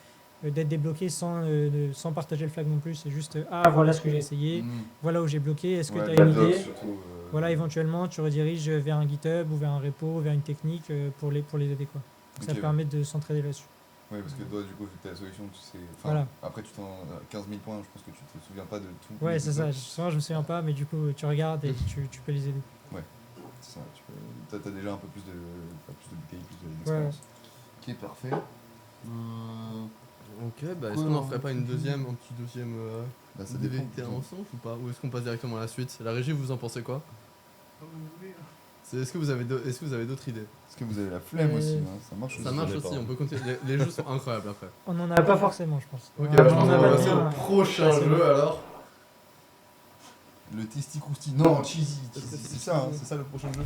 d'être débloqués sans partager le flag non plus. C'est juste ah voilà ce que j'ai essayé, voilà où j'ai bloqué, est-ce que Ouais, tu de as la une doc, idée? surtout, Voilà, éventuellement tu rediriges vers un GitHub ou vers un repo, vers une technique pour les aider quoi. Donc, ça Ok, ouais. permet de s'entraider là-dessus. Ouais, parce que toi, du coup, vu que t'as la solution, tu sais. Enfin, Voilà. après, 15 000 points, je pense que tu te souviens pas de tout. Ouais, mais c'est du ça. coup, Souvent, je me souviens pas, mais du coup, tu regardes et tu peux les aider. c'est ça, t'as déjà un peu plus de bouteilles, plus d'expérience. Ok, parfait. Ok, bah est-ce qu'on en ferait pas un petit deuxième Bah, ça de dépend. vérité à mensonge ou pas? Ou est-ce qu'on passe directement à la suite? La régie, vous en pensez quoi? Est-ce que vous avez d'autres idées? Est-ce que vous avez la flemme Euh, aussi hein? Ça marche Ça aussi. marche connais aussi, pas. on peut continuer. Les jeux sont incroyables après. On n'en a pas forcément, je pense. Ok, On bah, je en pense a qu'on va pas passer bien. au prochain c'est jeu bon. alors. Le Testicousti. Non, Cheesy. C'est ça, hein, c'est ça le prochain jeu.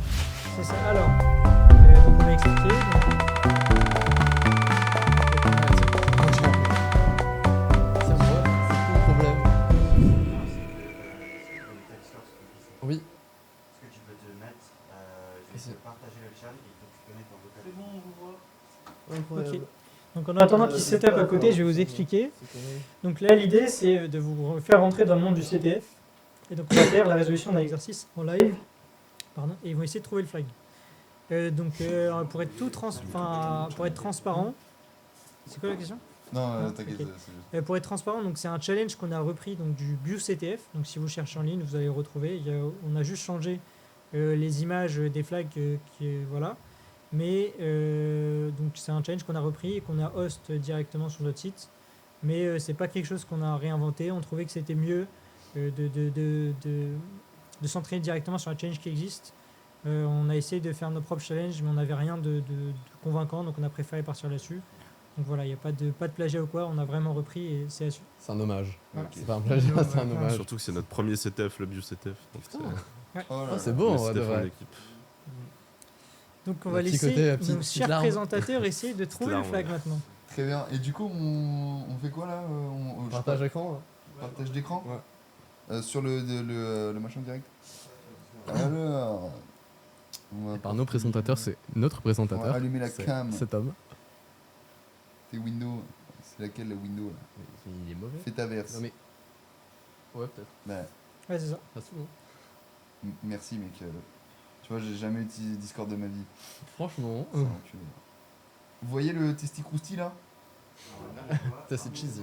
C'est ça. Alors, donc on m'a expliqué. Tiens, moi, c'est tout le problème. Oui. Ce que tu peux te mettre, je vais te partager le chat et il faut que tu te mettes en vocal. Ok. Donc en attendant qu'il se setup à côté, je vais vous expliquer. Donc là, l'idée, c'est de vous faire rentrer dans le monde du CTF. Et donc on va faire la résolution d'un exercice en live. Pardon. Et ils vont essayer de trouver le flag. Pour être transparent. C'est quoi la question? Non, Non, t'inquiète, ok. c'est juste. Pour être transparent, donc c'est un challenge qu'on a repris donc du BuCTF. Donc si vous cherchez en ligne, vous allez le retrouver. On a juste changé les images des flags voilà. Mais donc c'est un challenge qu'on a repris et qu'on a host directement sur notre site. Mais c'est pas quelque chose qu'on a réinventé. On trouvait que c'était mieux de s'entraîner directement sur un challenge qui existe. On a essayé de faire nos propres challenges, mais on n'avait rien de convaincant, donc on a préféré partir là-dessus. Donc voilà, il n'y a pas de plagiat ou quoi, on a vraiment repris et c'est assuré. C'est un hommage. Voilà. C'est pas un plagiat, c'est un hommage. Surtout que c'est notre premier CTF, le BioCTF. Donc Putain. Oh là Ah, là. c'est beau en le vrai de CTF en vrai. équipe. Donc on Le va petit laisser côté, nos petite chers larme. présentateurs essayer de trouver le larme, flag ouais. maintenant. Très bien. Et du coup, on fait quoi là je sais Partage pas, écran. partage d'écran Ouais. Sur le machin direct. Alors, on va, Par nos présentateurs, c'est notre on va présentateur. allumer la c'est cam. Cet homme. Tes Windows. C'est laquelle la Windows là Il est mauvais. Fais ta verse. Non mais. Ouais, peut-être. Bah, Ouais, c'est ça. Pas souvent. merci mec. Tu vois, j'ai jamais utilisé Discord de ma vie. Franchement, C'est un enculé. Vous voyez le testicrousti là ça c'est cheesy.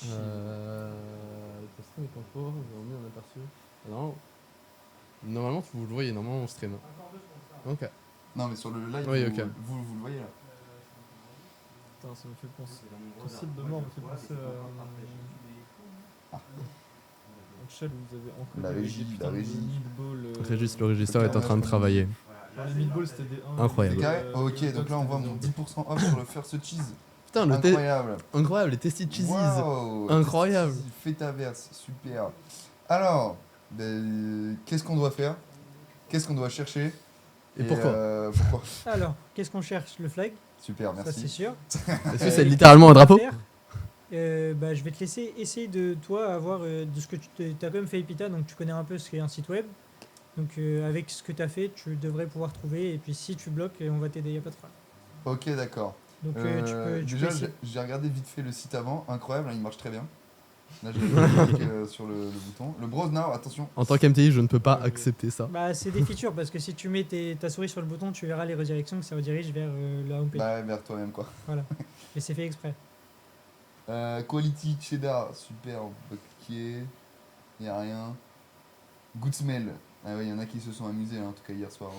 Le stream est en cours, j'ai remis un aperçu. Non. Normalement, vous le voyez, normalement on stream. Ok. Non mais sur le live, Oui, vous, ok. vous le voyez là. Putain, ça me fait penser. Ton site de mort me fait penser à. Un shell où vous avez encore La régie, la régie. Régis, le régisseur est en train de travailler. Les meatballs, c'était des 1. Incroyable. C'est carré Ok, donc là on voit mon 10% off sur le first cheese. Putain, le Incroyable. incroyable, les testy cheesies. Wow, Incroyable. Testy, fais ta verse, super. Alors, qu'est-ce qu'on doit faire Qu'est-ce qu'on doit chercher Et pourquoi Pourquoi Alors, qu'est-ce qu'on cherche? Le flag, Super, ça c'est merci. sûr. Est-ce que c'est littéralement un drapeau? Bah, je vais te laisser essayer de toi avoir de ce que tu as quand même fait Epita, donc tu connais un peu ce qu'est un site web. Donc avec ce que tu as fait, tu devrais pouvoir trouver. Et puis si tu bloques, on va t'aider, il n'y a pas de problème. Ok, d'accord. Donc tu peux Déjà, essayer. j'ai regardé vite fait le site avant, incroyable, hein, il marche très bien. Là, j'ai cliqué sur le bouton. Le browse now, attention. En tant qu'MTI, je ne peux pas accepter ça. Bah, c'est des features parce que si tu mets ta souris sur le bouton, tu verras les redirections que ça redirige vers la homepage. Bah, vers toi-même quoi. Et c'est fait exprès. Quality cheddar, super, on peut cliquer. Y a rien. Good smell. Ah ouais, y en a qui se sont amusés hein, en tout cas hier soir.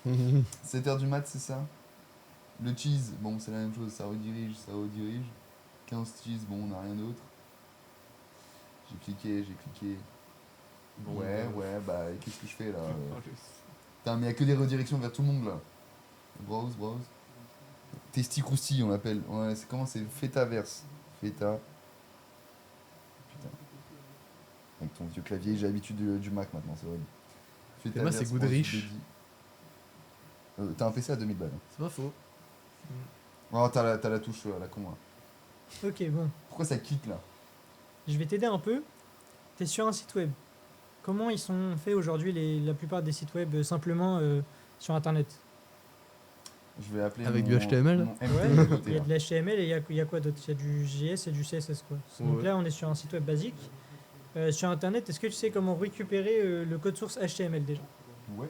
Hein. 7h du mat, c'est ça. Le cheese, bon, c'est la même chose, ça redirige, ça redirige. 15 cheese, bon, on n'a rien d'autre. J'ai cliqué. Ouais, bah, qu'est-ce que je fais là Putain, mais y a que des redirections vers tout le monde là. Browse. Testy Crousty, on l'appelle. Ouais, c'est comment c'est Feta verse. Feta. Putain. Avec ton vieux clavier, j'ai l'habitude du Mac maintenant, c'est horrible. Feta moi, c'est verse, Goodrich. browse Buddy. T'as un PC à 2000 balles. C'est pas faux. Oh, t'as la touche à la con là. Ok, bon. Pourquoi ça clique là Je vais t'aider un peu. Tu es sur un site web. Comment ils sont faits aujourd'hui la plupart des sites web simplement sur Internet? Je vais appeler Avec mon- du HTML? mon MT Ouais, de côté, il y a là. de l'HTML et il y a quoi d'autre? Il y a du JS et du CSS quoi. Donc Ouais. là on est sur un site web basique. Sur Internet, est-ce que tu sais comment récupérer le code source HTML déjà? Ouais.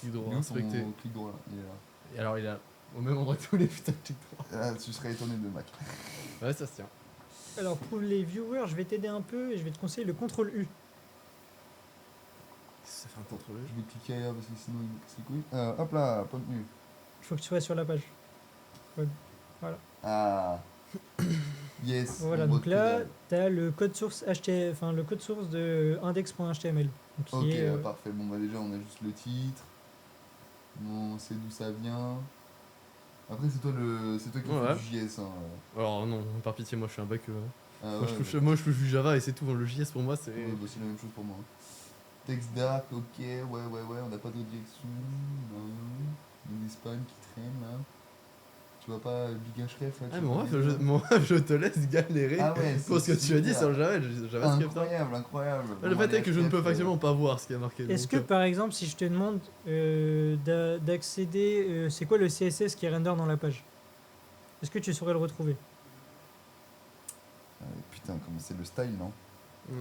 Clic Il est droit où inspecté. ton clic droit là Il est là. Et alors, il a au même endroit que tous les putains de clics droits. Ah, tu serais étonné de Mac. Ouais, ça se tient. Alors pour les viewers, je vais t'aider un peu et je vais te conseiller le CTRL U. Ça fait un contrôle. Je vais cliquer ailleurs parce que sinon il me casse les couilles. Hop là, point de nu. Il faut que tu sois sur la page. Ah. Yes. Voilà, on voit donc que là, dalle. tu as le code source HTML, enfin le code source de index.html. Donc, qui Ok, est, parfait. Bon, bah déjà, on a juste le titre. Bon, on sait d'où ça vient. Après, c'est toi qui Ouais. fais du JS. Hein. Alors, non, par pitié, moi je suis un bac. Ah, Moi, ouais, je touche du Java et c'est tout. Le JS pour moi, c'est. ouais, bah, c'est la même chose pour moi. Texte dark, ok, ouais, on n'a pas de direction. Non. Il y a des spams qui traînent là. Tu vois pas Big Href là Ah, tu mais vois mon ref, je te laisse galérer Ah ouais, pour ce que c'est tu as dit super. sur le JavaScript. hein. Incroyable. Le Bon, fait est allez, que je ne peux HTML, factuellement pas voir ce qui est marqué. Est-ce donc, que par exemple, si je te demande d'accéder, c'est quoi le CSS qui est render dans la page? Est-ce que tu saurais le retrouver? putain, comment c'est le style, non Mm.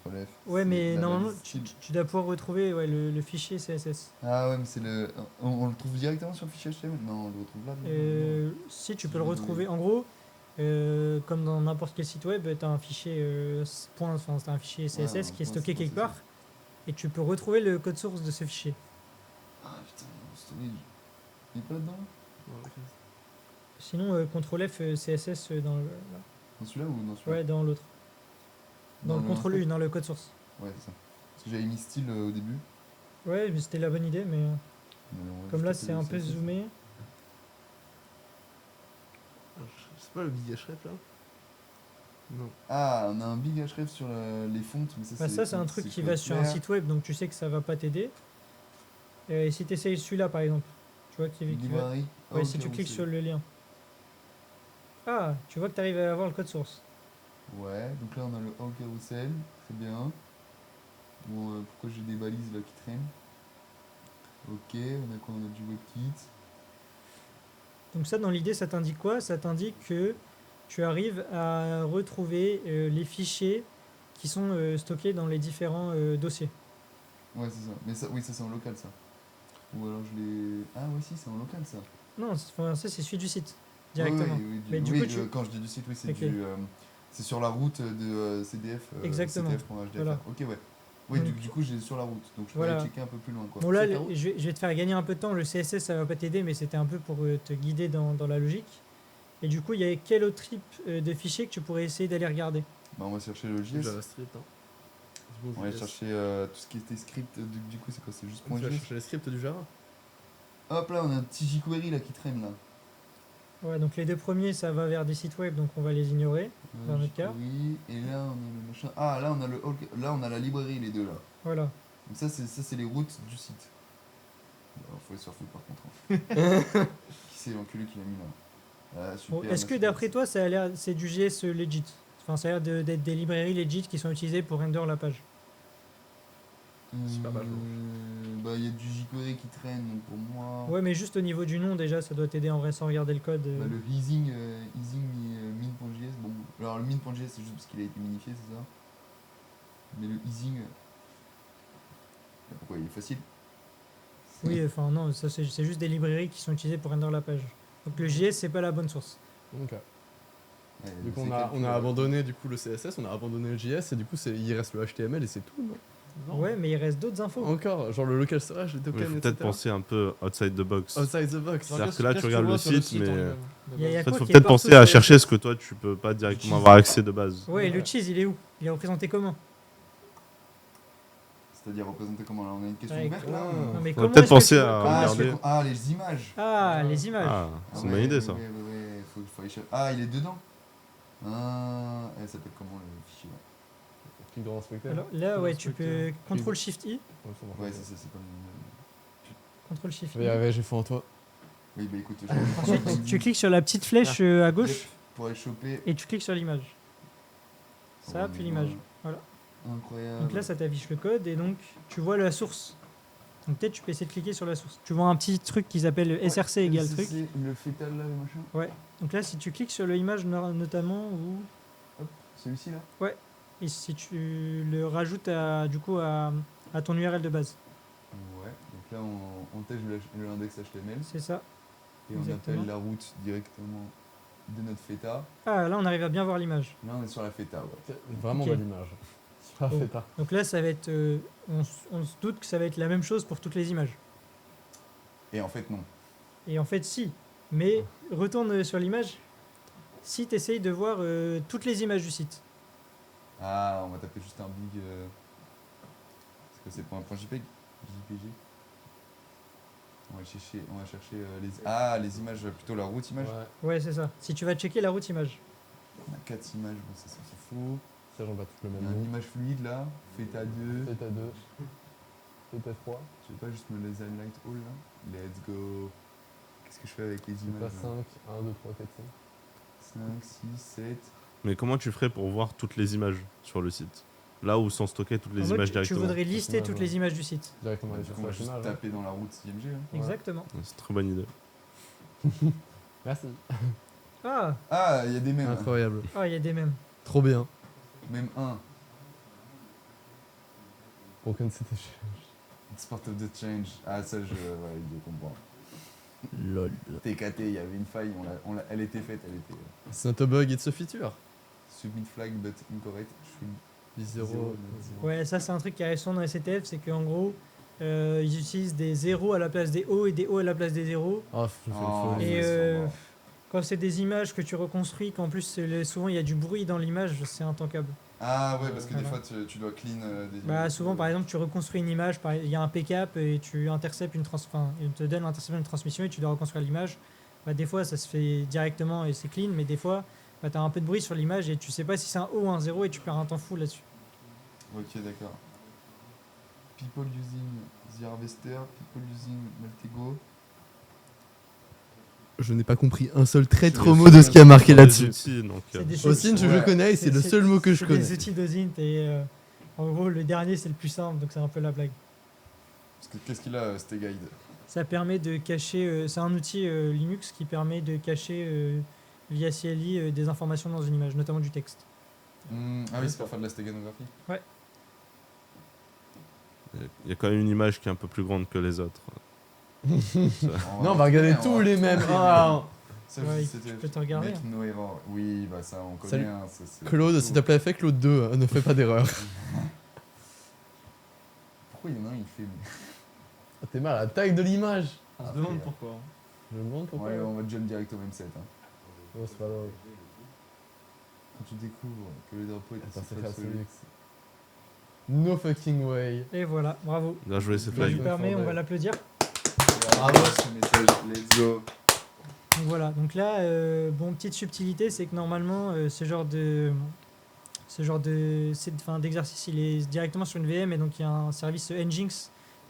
Ctrl F. Ouais, c'est mais la normalement, valise style. tu dois pouvoir retrouver le fichier CSS. Ah ouais, mais c'est le. On le trouve directement sur le fichier HTML Non, on le retrouve là. Si tu peux le retrouver, en gros, comme dans n'importe quel site web, tu as un fichier t'as un fichier CSS Ouais, qui est point, stocké c'est quelque ça. part, et tu peux retrouver le code source de ce fichier. Ah putain, storage. Il est pas dedans Sinon, CTRL F, CSS dans le. Dans celui-là ou dans celui-là? Ouais, dans l'autre. Dans le CTRL U, inspect dans le code source. Ouais, c'est ça. Parce que j'avais mis style au début. Ouais, mais c'était la bonne idée, mais Mais on va comme juste là taper c'est le un peu CSS. zoomé. C'est pas le big href là? Non. Ah, on a un big href sur les fontes, mais ça Bah, c'est. ça, c'est un truc qui va sur un site web, donc tu sais que ça va pas t'aider. Et si tu essayes celui-là par exemple, tu vois qui va. Librairie. Ah, Ouais, ok, si tu oui, cliques c'est- sur le lien. Ah, tu vois que tu arrives à avoir le code source. Ouais, donc là on a le all carousel, très bien. Bon, pourquoi j'ai des balises là qui traînent? Ok, on a quoi? On a du WebKit. Donc ça, dans l'idée, ça t'indique quoi? Ça t'indique que tu arrives à retrouver les fichiers qui sont stockés dans les différents dossiers. Ouais, c'est ça. Mais ça, oui, ça c'est en local ça. Ou alors je l'ai. Ah, ouais, si, c'est en local ça. Non, enfin, ça c'est celui du site, directement. Oui, oui, Mais du oui, coup, tu- quand je dis du site, oui, c'est Ok. c'est sur la route de CDF. Exactement. CTF.hdfr. Voilà. Ok, ouais. Oui, Donc- du coup, j'ai sur la route. Donc je peux Voilà. aller checker un peu plus loin, quoi. Bon là, C'est ta route. je vais te faire gagner un peu de temps. Le CSS, ça va pas t'aider, mais c'était un peu pour te guider dans la logique. Et du coup, il y a quel autre type de fichier que tu pourrais essayer d'aller regarder? Bah, on va chercher le JS. JavaScript. Hein. On va aller chercher tout ce qui était script. Du coup, c'est quoi? C'est juste Tu vas .js. chercher les scripts du Java. Hop là, on a un petit jQuery là qui traîne là. Ouais, donc les deux premiers, ça va vers des sites web, donc on va les ignorer. Dans notre cas. jQuery, et là on a le machin. Ah, là on a la librairie, les deux là. Voilà. Donc ça c'est les routes du site. Alors, faut les se faire foutre par contre. Hein. Qui c'est l'enculé qui l'a mis là? Ah, super, Bon, est-ce que merci. d'après toi, ça a l'air, c'est du JS legit? Enfin, ça a l'air d'être des librairies legit qui sont utilisées pour render la page. Super mal, Bah il y a du jQuery qui traîne donc pour moi. Ouais, mais juste au niveau du nom, déjà, ça doit t'aider en vrai sans regarder le code. Bah, le easing min.js, bon. Alors le min.js c'est juste parce qu'il a été minifié, c'est ça. Mais le easing. Pourquoi il est facile? Oui, enfin non, ça c'est juste des librairies qui sont utilisées pour render la page. Donc le JS, c'est pas la bonne source. Ok. Ouais, Du coup, c'est on a quelques- abandonné du coup le CSS, on a abandonné le JS et du coup, il reste le HTML et c'est tout, non? Ouais, mais il reste d'autres infos. Encore, genre le local storage, les Il tokens, faut etc. peut-être penser un peu outside the box. Outside the box. C'est-à-dire que là, tu regardes le site, mais- Il y a En fait, quoi faut qui est peut-être partout penser sur à le chercher site? ce que toi tu peux pas directement avoir accès de base. Ouais, et le cheese, il est où? Il est représenté comment? C'est-à-dire représenté comment là? On a une question Ouais, ouverte là? ah. Non, mais On va ou- comment peut-être est-ce que penser tu- à comment Ah, est-ce que- regarder. les images. Ah, les images. Ah, c'est une bonne ouais, idée ça. ouais, faut aller chercher. Ah, il est dedans. Ah, elle s'appelle comment le fichier là? Clic droit inspecteur. Alors là, ouais, tu peux CTRL SHIFT I, Ouais, c'est ça, c'est comme. CTRL SHIFT Je vais y I. arriver, j'ai foi en toi. Oui, bah écoute, Ensuite, tu cliques sur la petite flèche à gauche pour aller choper. et tu cliques sur l'image. Ça, puis l'image. Voilà. Incroyable. Donc là, ça t'affiche le code et donc tu vois la source. Donc peut-être tu peux essayer de cliquer sur la source. Tu vois un petit truc qui s'appelle SRC égale truc. Le fétal là, le machin. Donc là, si tu cliques sur l'image notamment, ou Celui-ci là. et si tu le rajoutes du coup à ton URL de base, Ouais. Donc là, on tège l'index HTML c'est ça. et on exactement. appelle la route directement de notre feta. Ah, là, on arrive à bien voir l'image. Là, on est sur la feta, ouais. Vraiment Ok. belle image. Ah, Bon. fait tard. Donc là, ça va être, on se doute que ça va être la même chose pour toutes les images. Et en fait, non. Et en fait, si. Mais retourne sur l'image. Si tu essayes de voir toutes les images du site. Ah, on va taper juste un big. Est-ce que c'est pour un point JPEG? JPG. On va chercher les images, plutôt la route image. Ouais, Ouais, c'est ça. Si tu vas checker la route image. On a 4 images, bon, ça s'en fout. ça j'en bats tout le Il y a même une nom. image fluide là, Feta 2. Theta 2. Theta 3. Tu veux pas juste me les highlight all là? Let's go. Qu'est-ce que je fais avec les Theta images 5. là? 1, 2, 3, 4, 5. 5, 6, 7. Mais comment tu ferais pour voir toutes les images sur le site? Là où sont stockées toutes les En mode, images tu directement. voudrais lister images, toutes ouais. les images du site. Directement aller Du sur coup, on va Flash juste Image. taper dans la route IMG. Hein. Ouais. Exactement. C'est une très bonne idée. Merci. Ah, Ah, il y a des mèmes. Incroyable. ah, il y a des mêmes. Trop bien. Même 1. Broken City. Sport of the Change. Ah, ça, je comprends. LOL. TKT, il y avait une faille, elle était faite, elle était. C'est not a bug, it's a feature. Submit flag but incorrect. Je suis 0. Ouais, ça, c'est un truc qui arrive souvent dans les CTF, c'est qu'en gros, ils utilisent des zéros à la place des O et des O à la place des zéros. Ah, Oh, Et ouais, euh, sûrement. Quand c'est des images que tu reconstruis, qu'en plus souvent il y a du bruit dans l'image, c'est intancable. Ah ouais, parce que des Voilà. fois tu dois clean des Bah, images. souvent, par exemple, tu reconstruis une image, il y a un pick-up et tu interceptes enfin, il te donne l'interception d'une transmission et tu dois reconstruire l'image. Bah, des fois, ça se fait directement et c'est clean, mais des fois, bah, tu as un peu de bruit sur l'image et tu sais pas si c'est un O ou un 0 et tu perds un temps fou là-dessus. Ok, d'accord. People using the harvester, people using Maltego. Je n'ai pas compris un seul traître Je mot de ce qui a marqué Dans les là-dessus. outils, donc, C'est des Osint, je Ouais. le connais et c'est le seul mot que je C'est connais. des outils d'Ozint et en gros, le dernier, c'est le plus simple, donc c'est un peu la blague. Parce que qu'est-ce qu'il a, c'était guide? Ça permet de cacher, c'est un outil Linux qui permet de cacher via CLI des informations dans une image, notamment du texte. Ah oui, c'est pour faire de la stéganographie. Il y a quand même une image qui est un peu plus grande que les autres. Non, on va regarder tous les mêmes. Ah, Ça, Ouais, c'était tu peux te regarder. Make no error. Oui, bah ça on connaît. Salut. Hein, ça, c'est Claude, tout. s'il te plaît, fais Claude 2, ne fais pas d'erreur. Pourquoi il y en a un, il fait. T'es mal à la taille de l'image. On se demande pourquoi. Je me demande pourquoi. Ouais, on va jump direct au même set. Hein. Oh, c'est pas grave. Quand tu découvres que le drapeau est Attends, ainsi c'est absolu. absolu. No fucking way. Et voilà, bravo. Bien joué, c'est Ça flag. lui permet, on va l'applaudir. Bravo ce message, let's go. Donc voilà, donc là, bon, petite subtilité, c'est que normalement, ce genre d'exercice, il est directement sur une VM et donc il y a un service Nginx,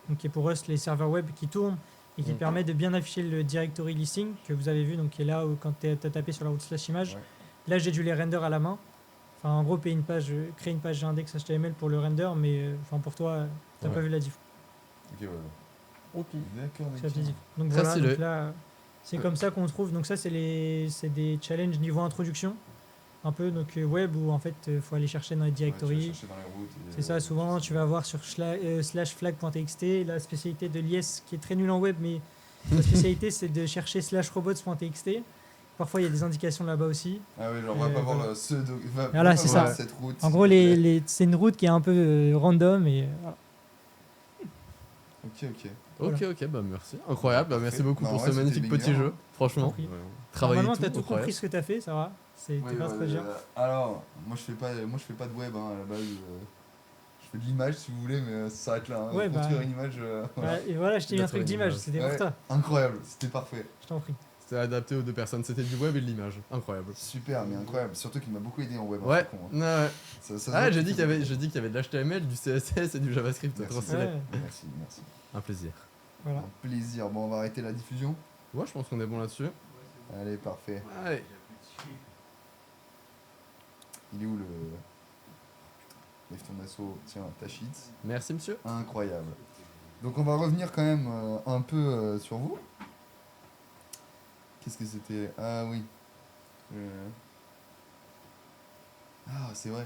donc qui est pour Rust les serveurs web qui tournent et qui permet de bien afficher le directory listing que vous avez vu, donc qui est là où, quand tu as tapé sur la route slash image. Ouais. Là, j'ai dû les render à la main. Enfin, en gros, créer une page index HTML pour le render, mais enfin pour toi, t'as Ouais. pas vu la diff. Ok, ouais. Ok. D'accord, C'est la petite diff. Donc Très voilà, stylé. donc là, c'est comme ça qu'on trouve. Donc ça, c'est des challenges niveau introduction, un peu donc web où en fait, faut aller chercher dans les directories. C'est ça, souvent tu vas voir sur slash flag.txt la spécialité de l'IS qui est très nulle en web, mais la spécialité c'est de chercher slash robots.txt. Parfois il y a des indications là-bas aussi. Ah oui, genre on va pas voilà. voir ce. Voilà, c'est ça. Cette route. En gros, c'est une route qui est un peu random et voilà. Ok, ok. Ok, ok, bah merci. Incroyable, bah merci beaucoup Bah, pour ouais, ce c'était magnifique banger, petit hein. jeu. Franchement, Compris. travailler Normalement, tout, t'as tout incroyable. compris ce que t'as fait, ça va. T'es pas trop dur. Alors, moi je fais pas de web hein, à la base. Je fais de l'image si vous voulez, mais ça s'arrête là. Hein. Ouais, Construire bah. une image. Voilà. Ouais, et voilà, je t'ai mis un truc d'image, c'était pour Ouais, ça. incroyable, c'était parfait. Je t'en prie. C'était adapté aux deux personnes, c'était du web et de l'image. Incroyable. Super, mais incroyable. Surtout qu'il m'a beaucoup aidé en web. hein, Ouais, ce con, hein. ouais. Ça se Ah, voit j'ai que dit ça qu'il y avait, se j'ai dit qu'il y avait de l'HTML, du CSS et du JavaScript. Merci. Trop stylé. Ouais, voit. Merci, merci. Un plaisir. voilà. Un plaisir. Bon, on va arrêter la diffusion. Ouais, je pense qu'on est bon là-dessus. Allez, parfait. Allez. Il est où le. Lève ton assaut. Tiens, ta sheet. Merci, monsieur. Incroyable. Donc on va revenir quand même un peu sur vous. Qu'est-ce que c'était? Ah oui. Ah c'est vrai.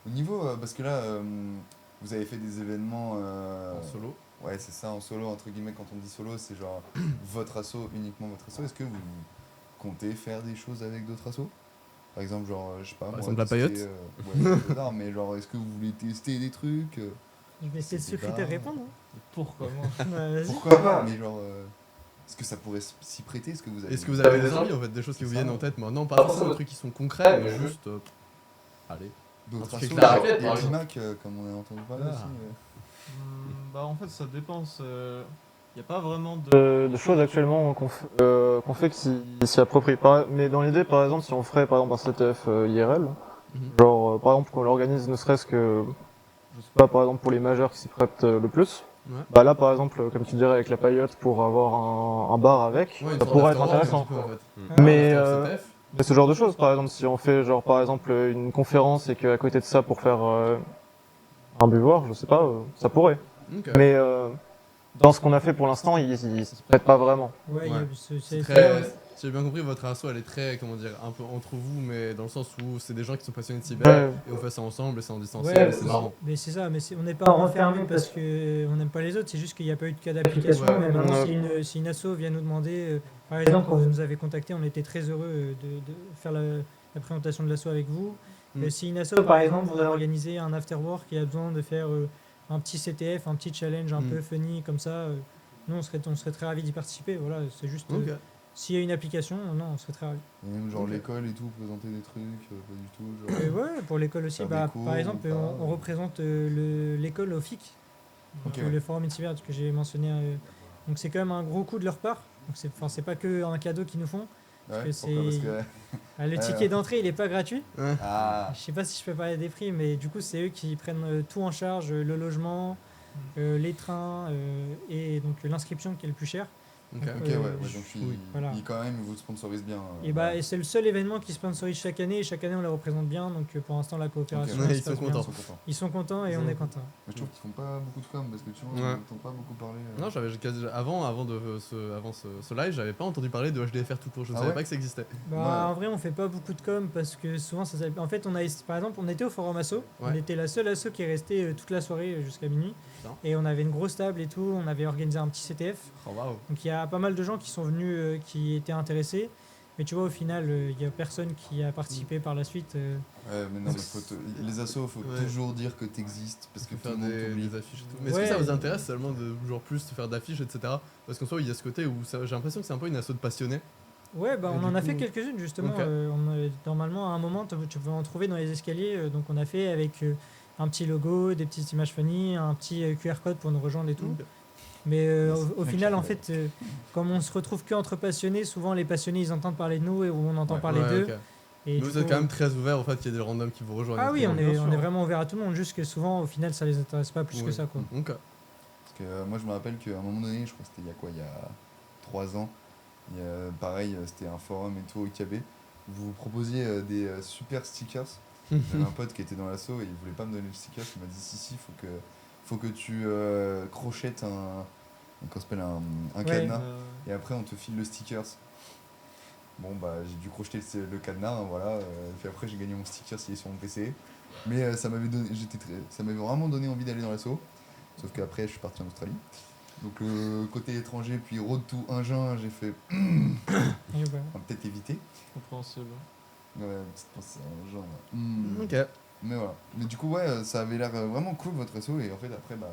Au niveau, parce que là, vous avez fait des événements... En solo. Ouais c'est ça, en solo, entre guillemets, quand on dit solo, c'est genre votre asso, uniquement votre asso. Est-ce que vous comptez faire des choses avec d'autres assos? Par exemple, genre, je sais pas... Par moi, exemple, la tester, paillote ouais, au hasard, mais genre, est-ce que vous voulez tester des trucs Je vais essayer de C'est se friter pas- et répondre. Pourquoi Hein. Ouais, vas-y. Pourquoi pas? Mais genre... est-ce que ça pourrait s'y prêter? Est-ce que vous avez... Est-ce que vous avez des envies en fait, des choses qui vous viennent en tête maintenant? Pas forcément des trucs qui sont concrets, mais juste. Allez. D'autres Un truc assos, là, genre répète, par des exemple. Mac, comme on a entendu parler Ah. aussi. Bah en fait ça dépend. Il n'y a pas vraiment de choses actuellement qu'on fait qui s'y approprient. Mais dans l'idée, par exemple, si on ferait par exemple un CTF IRL, Mhm. genre par exemple qu'on l'organise ne serait-ce que, je sais pas, par exemple pour les majeurs qui s'y prêtent le plus, Ouais. bah là par exemple, comme tu dirais avec la paillote pour avoir un bar avec, Ouais, une ça sorte pourrait être d'afterwork, intéressant. un petit peu, en fait. Ah, Mais, After CTF. Mais ce genre de choses, par exemple, si on fait genre par exemple une conférence et qu'à côté de ça pour faire un buvoir, je sais pas, ça pourrait. Ok. Mais dans ce qu'on a fait pour l'instant, il se prête pas vraiment. Ouais, il y a- Ouais. c'est C'est c'est- très. Si j'ai bien compris, votre asso elle est très, comment dire, un peu entre vous, mais dans le sens où c'est des gens qui sont passionnés de cyber Ouais. et on fait ça ensemble et c'est en distanciel Ouais, et c'est marrant. mais c'est ça, mais on n'est pas renfermé parce qu'on n'aime pas les autres, c'est juste qu'il n'y a pas eu de cas d'application. Ouais. Mais maintenant, Ouais. si une asso vient nous demander, par exemple, quand vous nous avez contacté, on était très heureux de faire la présentation de l'asso avec vous. Mm. Si une asso, par exemple, voudrait organiser un afterwork et a besoin de faire un petit CTF, un petit challenge un Mm. peu funny comme ça, nous on serait très ravis d'y participer. Voilà, c'est juste. Ok. S'il y a une application, non, on serait très ravis. Et même genre Ok. l'école et tout, présenter des trucs, pas du tout. Genre... Ouais, pour l'école aussi, Faire des bah, cours par ou exemple, pas, on représente l'école au FIC, Ok, donc, ouais. le forum Cyber que j'ai mentionné. Donc c'est quand même un gros coup de leur part. Donc c'est pas que un cadeau qu'ils nous font. Ouais, que pourquoi? Parce c'est- que... Le ticket d'entrée, il est pas gratuit. Ah, Je sais pas si je peux parler des prix, mais du coup, c'est eux qui prennent tout en charge, le logement, les trains et donc l'inscription qui est le plus cher. Ok. ok, ouais, ouais, donc Oui. Voilà. quand même, ils vous sponsorisent bien. Et et c'est le seul événement qui sponsorise chaque année et chaque année on les représente bien. Donc pour l'instant, la coopération Ok, ouais, se ils sont passe bien. contents. Ils sont contents. Ils sont contents et on est contents. Mais je trouve qu'ils font pas beaucoup de com parce que tu vois, Ouais. on n'entend pas beaucoup parler. Non, avant ce live, j'avais pas entendu parler de HDFR tout court. Je ne Ah savais ouais pas que ça existait. Bah, Ouais. En vrai, on fait pas beaucoup de com parce que souvent ça s'appelle- En fait, par exemple, on était au forum asso. On Ouais. était la seule asso qui est restée toute la soirée jusqu'à minuit. Putain. Et on avait une grosse table et tout. On avait organisé un petit CTF. Oh waouh. Donc il y a pas mal de gens qui sont venus, qui étaient intéressés. Mais tu vois, au final, il y a personne qui a participé par la suite. Ouais, mais non, les assos, faut Ouais. toujours dire que t'existes parce que tout Faire le monde t'oublie. des affiches et tout. Mais est-ce Ouais. que ça vous intéresse seulement de genre plus de faire d'affiches, etc. Parce qu'en soi, il y a ce côté où j'ai l'impression que c'est un peu une asso de passionnés. Ouais, bah, Et on du en a coup- fait quelques-unes justement. Ok. Normalement, à un moment, tu peux en trouver dans les escaliers. Donc on a fait avec un petit logo, des petites images funny, un petit QR code pour nous rejoindre et tout. Mais au final, en fait, comme on se retrouve que entre passionnés, souvent les passionnés ils entendent parler de nous et on entend Ouais. parler Ouais, d'eux. ok. Et Mais du vous êtes coup, quand même très ouvert au fait qu'il y ait des randoms qui vous rejoignent. Ah et oui, tout. on Bien est sûr. vraiment ouvert à tout le monde, juste que souvent au final ça les intéresse pas plus que Oui. ça quoi. Ok. Parce que moi, je me rappelle qu'à un moment donné, je crois que c'était il y a quoi, il y a 3 ans, pareil, c'était un forum et tout au KB. Vous proposiez des super stickers. J'avais un pote qui était dans l'asso et il voulait pas me donner le sticker. Il m'a dit si, faut que tu crochettes comment ça s'appelle, un Ouais. cadenas et après on te file le stickers. Bon bah j'ai dû crocheter le cadenas, hein, voilà. Puis après j'ai gagné mon sticker s'il est sur mon PC. Mais ça m'avait ça m'avait vraiment donné envie d'aller dans l'asso. Sauf qu'après je suis parti en Australie. Donc le côté étranger puis road to Agen, j'ai fait Et voilà. on va peut-être éviter. Compréhensible. Ouais, petite pensée à Agen. Là. Ok. Mais voilà. Mais du coup ouais, ça avait l'air vraiment cool votre asso et en fait après bah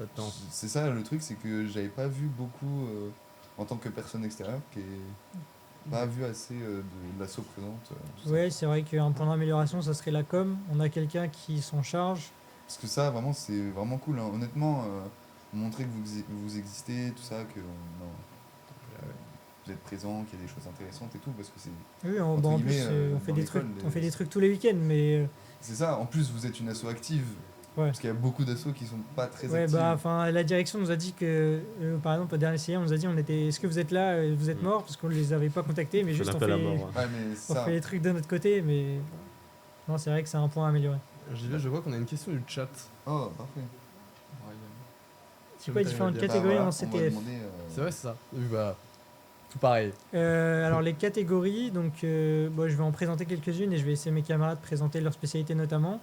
Attends. c'est ça le truc, c'est que j'avais pas vu beaucoup en tant que personne extérieure qui est pas vu assez de l'asso présente. Tout ça. Ouais, c'est vrai qu'un point d'amélioration ça serait la com. On a quelqu'un qui s'en charge. Parce que ça vraiment c'est vraiment cool. Hein. Honnêtement, montrer que vous existez, tout ça, que vous êtes présent, qu'il y a des choses intéressantes et tout, parce que c'est Oui, Entre en guillemets, plus on fait dans des trucs, l'école, on fait des trucs tous les week-ends, mais c'est ça. En plus vous êtes une asso active. Ouais. Parce qu'il y a beaucoup d'assos qui sont pas très ouais, actifs. enfin la direction nous a dit que par exemple au dernier CIA on nous a dit est-ce que vous êtes là, vous êtes morts parce qu'on les avait pas contactés, mais C'est juste on l'appel à fait, mort. Ouais mais on ça. fait les trucs de notre côté, mais non c'est vrai que c'est un point à améliorer. J'y vais, je vois qu'on a une question du chat. Oh parfait. C'est quoi les différentes Bah, catégories voilà, en on va CTF? demander, C'est vrai, c'est ça. Oui, bah, tout pareil. Alors les catégories, donc bon, je vais en présenter quelques-unes et je vais laisser mes camarades présenter leur spécialité notamment.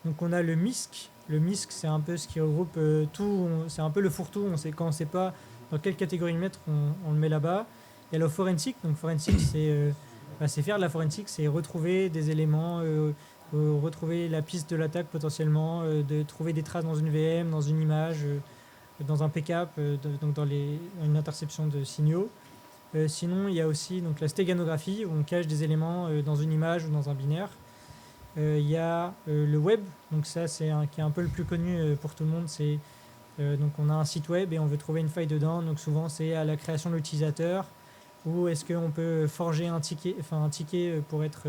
Donc on a le MISC. Le MISC c'est un peu ce qui regroupe tout, c'est un peu le fourre-tout. Quand on sait pas dans quelle catégorie le mettre, on le met là-bas. Il y a le forensic. Donc forensic c'est faire de la forensic, c'est retrouver des éléments, retrouver la piste de l'attaque potentiellement, de trouver des traces dans une VM, dans une image, dans un PCAP, donc dans une interception de signaux. Sinon, il y a aussi donc, la stéganographie, où on cache des éléments dans une image ou dans un binaire. Il y a le web, donc ça c'est qui est un peu le plus connu pour tout le monde. Donc on a un site web et on veut trouver une faille dedans. Donc souvent c'est à la création de l'utilisateur ou est-ce qu'on peut forger un ticket pour être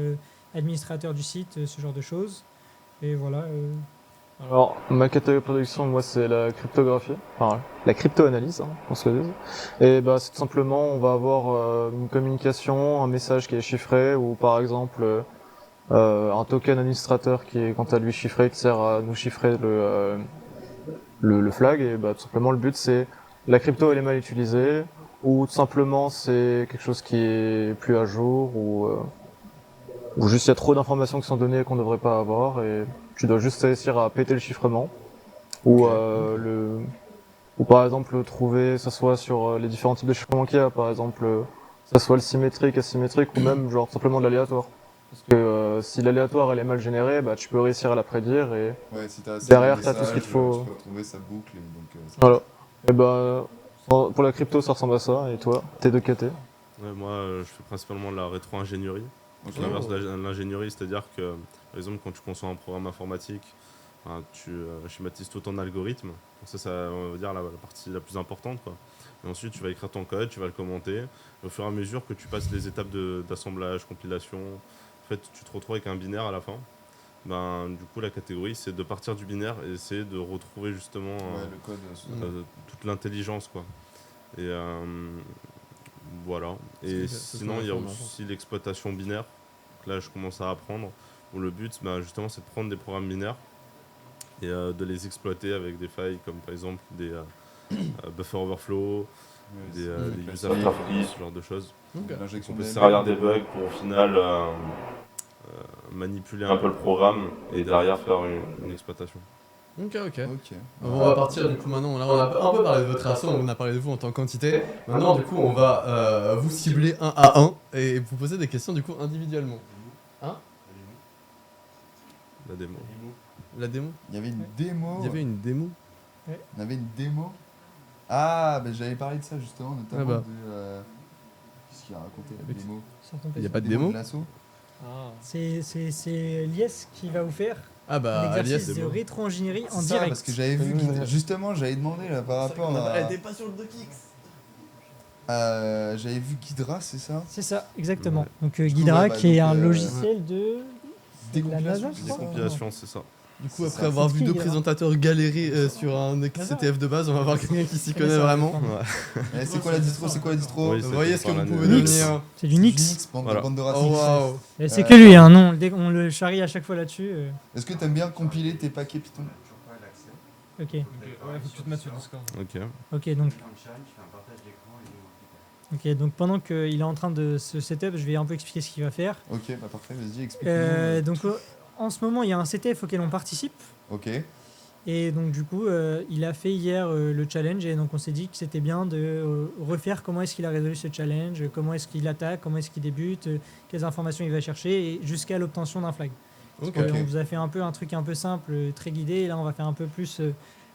administrateur du site, ce genre de choses. Et voilà. Alors, ma catégorie de production, moi, c'est la cryptographie, enfin, la crypto-analyse, hein, on se le dise. Et bah, c'est tout simplement, on va avoir une communication, un message qui est chiffré, ou par exemple, un token administrateur qui est quant à lui chiffré, qui sert à nous chiffrer le flag. Et bah, tout simplement, le but, c'est la crypto, elle est mal utilisée, ou tout simplement, c'est quelque chose qui est plus à jour, ou juste il y a trop d'informations qui sont données qu'on ne devrait pas avoir, et tu dois juste réussir à péter le chiffrement. Ou ou par exemple trouver, que ce soit sur les différents types de chiffrement qu'il y a, par exemple, que ce soit le symétrique, asymétrique, ou même genre simplement de l'aléatoire. Parce que si l'aléatoire elle est mal générée, bah tu peux réussir à la prédire et Ouais, si t'as assez derrière, de t'as tout ce qu'il te messages, faut. Tu peux retrouver sa boucle et donc. voilà. Et bah pour la crypto ça ressemble à ça. Et toi, tes deux KT? Ouais, moi, je fais principalement de la rétro-ingénierie. Ok. L'inverse de l'ingénierie, c'est-à-dire que, par exemple, quand tu conçois un programme informatique, tu schématises tout en algorithme. Donc ça, on va dire la partie la plus importante, quoi. Et ensuite, tu vas écrire ton code, tu vas le commenter. Et au fur et à mesure que tu passes les étapes d'assemblage, compilation, en fait, tu te retrouves avec un binaire à la fin. Du coup, la catégorie, c'est de partir du binaire et essayer de retrouver justement Ouais, le code. toute l'intelligence, quoi. Et voilà. Et Ce sinon, sont il y a l'information. aussi l'exploitation binaire. Donc là, je commence à apprendre. Où le but, justement, c'est de prendre des programmes binaires et de les exploiter avec des failles comme par exemple des buffer overflow, des user classique. interface, ce genre de choses. Ok. On L'injection peut de se servir des bugs pour au final manipuler un peu le programme et derrière faire une exploitation. Ok. Ok. On va partir du coup maintenant, là on a un peu parlé de votre asso, on a parlé de vous en tant qu'entité. Maintenant du coup on va vous cibler un à un et vous poser des questions du coup individuellement. La démo. La démo Il y avait une démo. Il y avait une démo. On avait une démo. Ah, bah j'avais parlé de ça justement, notamment Ah bah. de. Qu'est-ce qu'il a raconté la Avec- démo? Sur ton Il PC. y a pas de La démo de l'assaut. C'est Lies qui va vous faire Ah un bah exercice Alias. de rétro-ingénierie en C'est ça, direct. parce que j'avais vu justement, j'avais demandé là par rapport à. Elle était pas sur le DocX. J'avais vu Ghidra, c'est ça? C'est ça, exactement. Ouais. Donc coup, Ghidra ouais, bah, qui est donc, un logiciel de... Décompilation, NASA, je c'est Des ça? crois. compilations, c'est ça. Du coup C'est après ça. avoir C'est vu qui, deux Ghidra présentateurs galérer sur un CTF de base, on va voir quelqu'un qui s'y connaît vraiment. Eh, c'est quoi la distro? C'est quoi la distro? Oui, Vous c'est voyez ce que par vous la pouvez Nix. devenir. C'est du Nix. bande, Voilà. bande de Oh racines. waouh. Et c'est que lui, hein, non, on le charrie à chaque fois là-dessus. Est-ce que t'aimes bien compiler tes paquets Python? Toujours pas l'accès. Ok, Ouais, faut que tu te mettes sur Discord. Ok. ok, donc, Je fais un challenge, je fais un partage d'écran et je vais ok, donc pendant qu'il est en train de se setup, je vais un peu expliquer ce qu'il va faire. Ok, bah parfait, vas-y, explique-nous. Donc en ce moment, il y a un CTF auquel on participe. Ok, Et donc du coup, il a fait hier le challenge et donc on s'est dit que c'était bien de refaire comment est-ce qu'il a résolu ce challenge, comment est-ce qu'il attaque, comment est-ce qu'il débute, quelles informations il va chercher et jusqu'à l'obtention d'un flag. Ok. Ok. On vous a fait un peu un truc un peu simple, très guidé et là on va faire un peu plus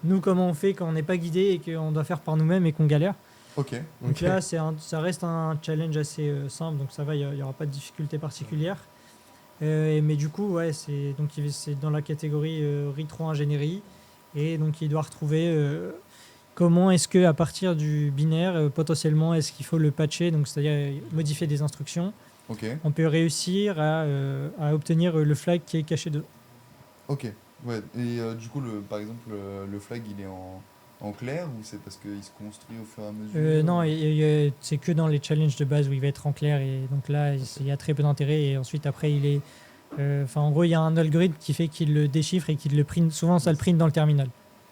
nous comment on fait quand on n'est pas guidé et qu'on doit faire par nous-mêmes et qu'on galère. ok. Donc Ok. là ça reste un challenge assez simple donc ça va, il n'y aura pas de difficulté particulière. Mais du coup ouais c'est dans la catégorie rétro-ingénierie. Et donc il doit retrouver comment est-ce que à partir du binaire, potentiellement, est-ce qu'il faut le patcher, donc c'est-à-dire modifier des instructions. Ok, On peut réussir à obtenir le flag qui est caché dedans. ok. Ouais, et du coup, par exemple, le flag il est en clair ou c'est parce qu'il se construit au fur et à mesure? Non, c'est que dans les challenges de base où il va être en clair et donc là il y a très peu d'intérêt et ensuite après il est en gros il y a un algorithme qui fait qu'il le déchiffre et qu'il le print, souvent ça le print dans le terminal.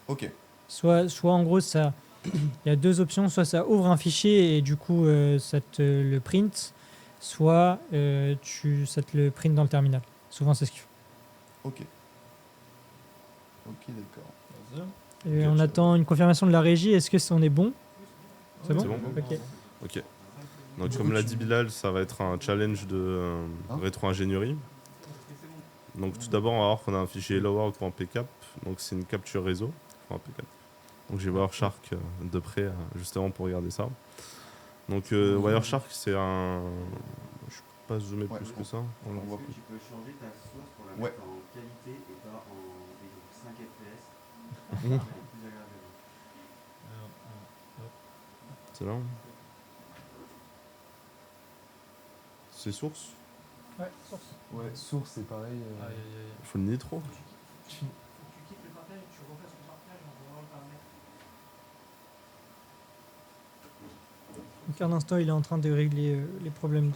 Ok, Soit en gros, ça, il y a deux options, soit ça ouvre un fichier et du coup ça te le print, soit ça te le print dans le terminal. Souvent c'est ce qu'il fait. ok. Ok, d'accord. Et Ok, on attend une confirmation de la régie, est-ce que on est bon? C'est bon, C'est bon. Ok. Ok. Donc comme l'a dit Bilal, ça va être un challenge de rétro-ingénierie. Donc tout d'abord, on va voir qu'on a un fichier helloworld.pcap. Donc c'est une capture réseau. Enfin, PCAP. Donc j'ai Wireshark de près justement pour regarder ça. Donc Wireshark c'est un... Je peux pas zoomer Ouais, plus que ça. On le Est-ce voit que plus. tu peux changer ta source pour la Ouais. mettre en qualité et pas en 5 FPS Mhm. plus agréable. C'est là. C'est source. Ouais, source. Ouais, source c'est pareil. Il faut le nitro. Donc un instant, il est en train de régler les problèmes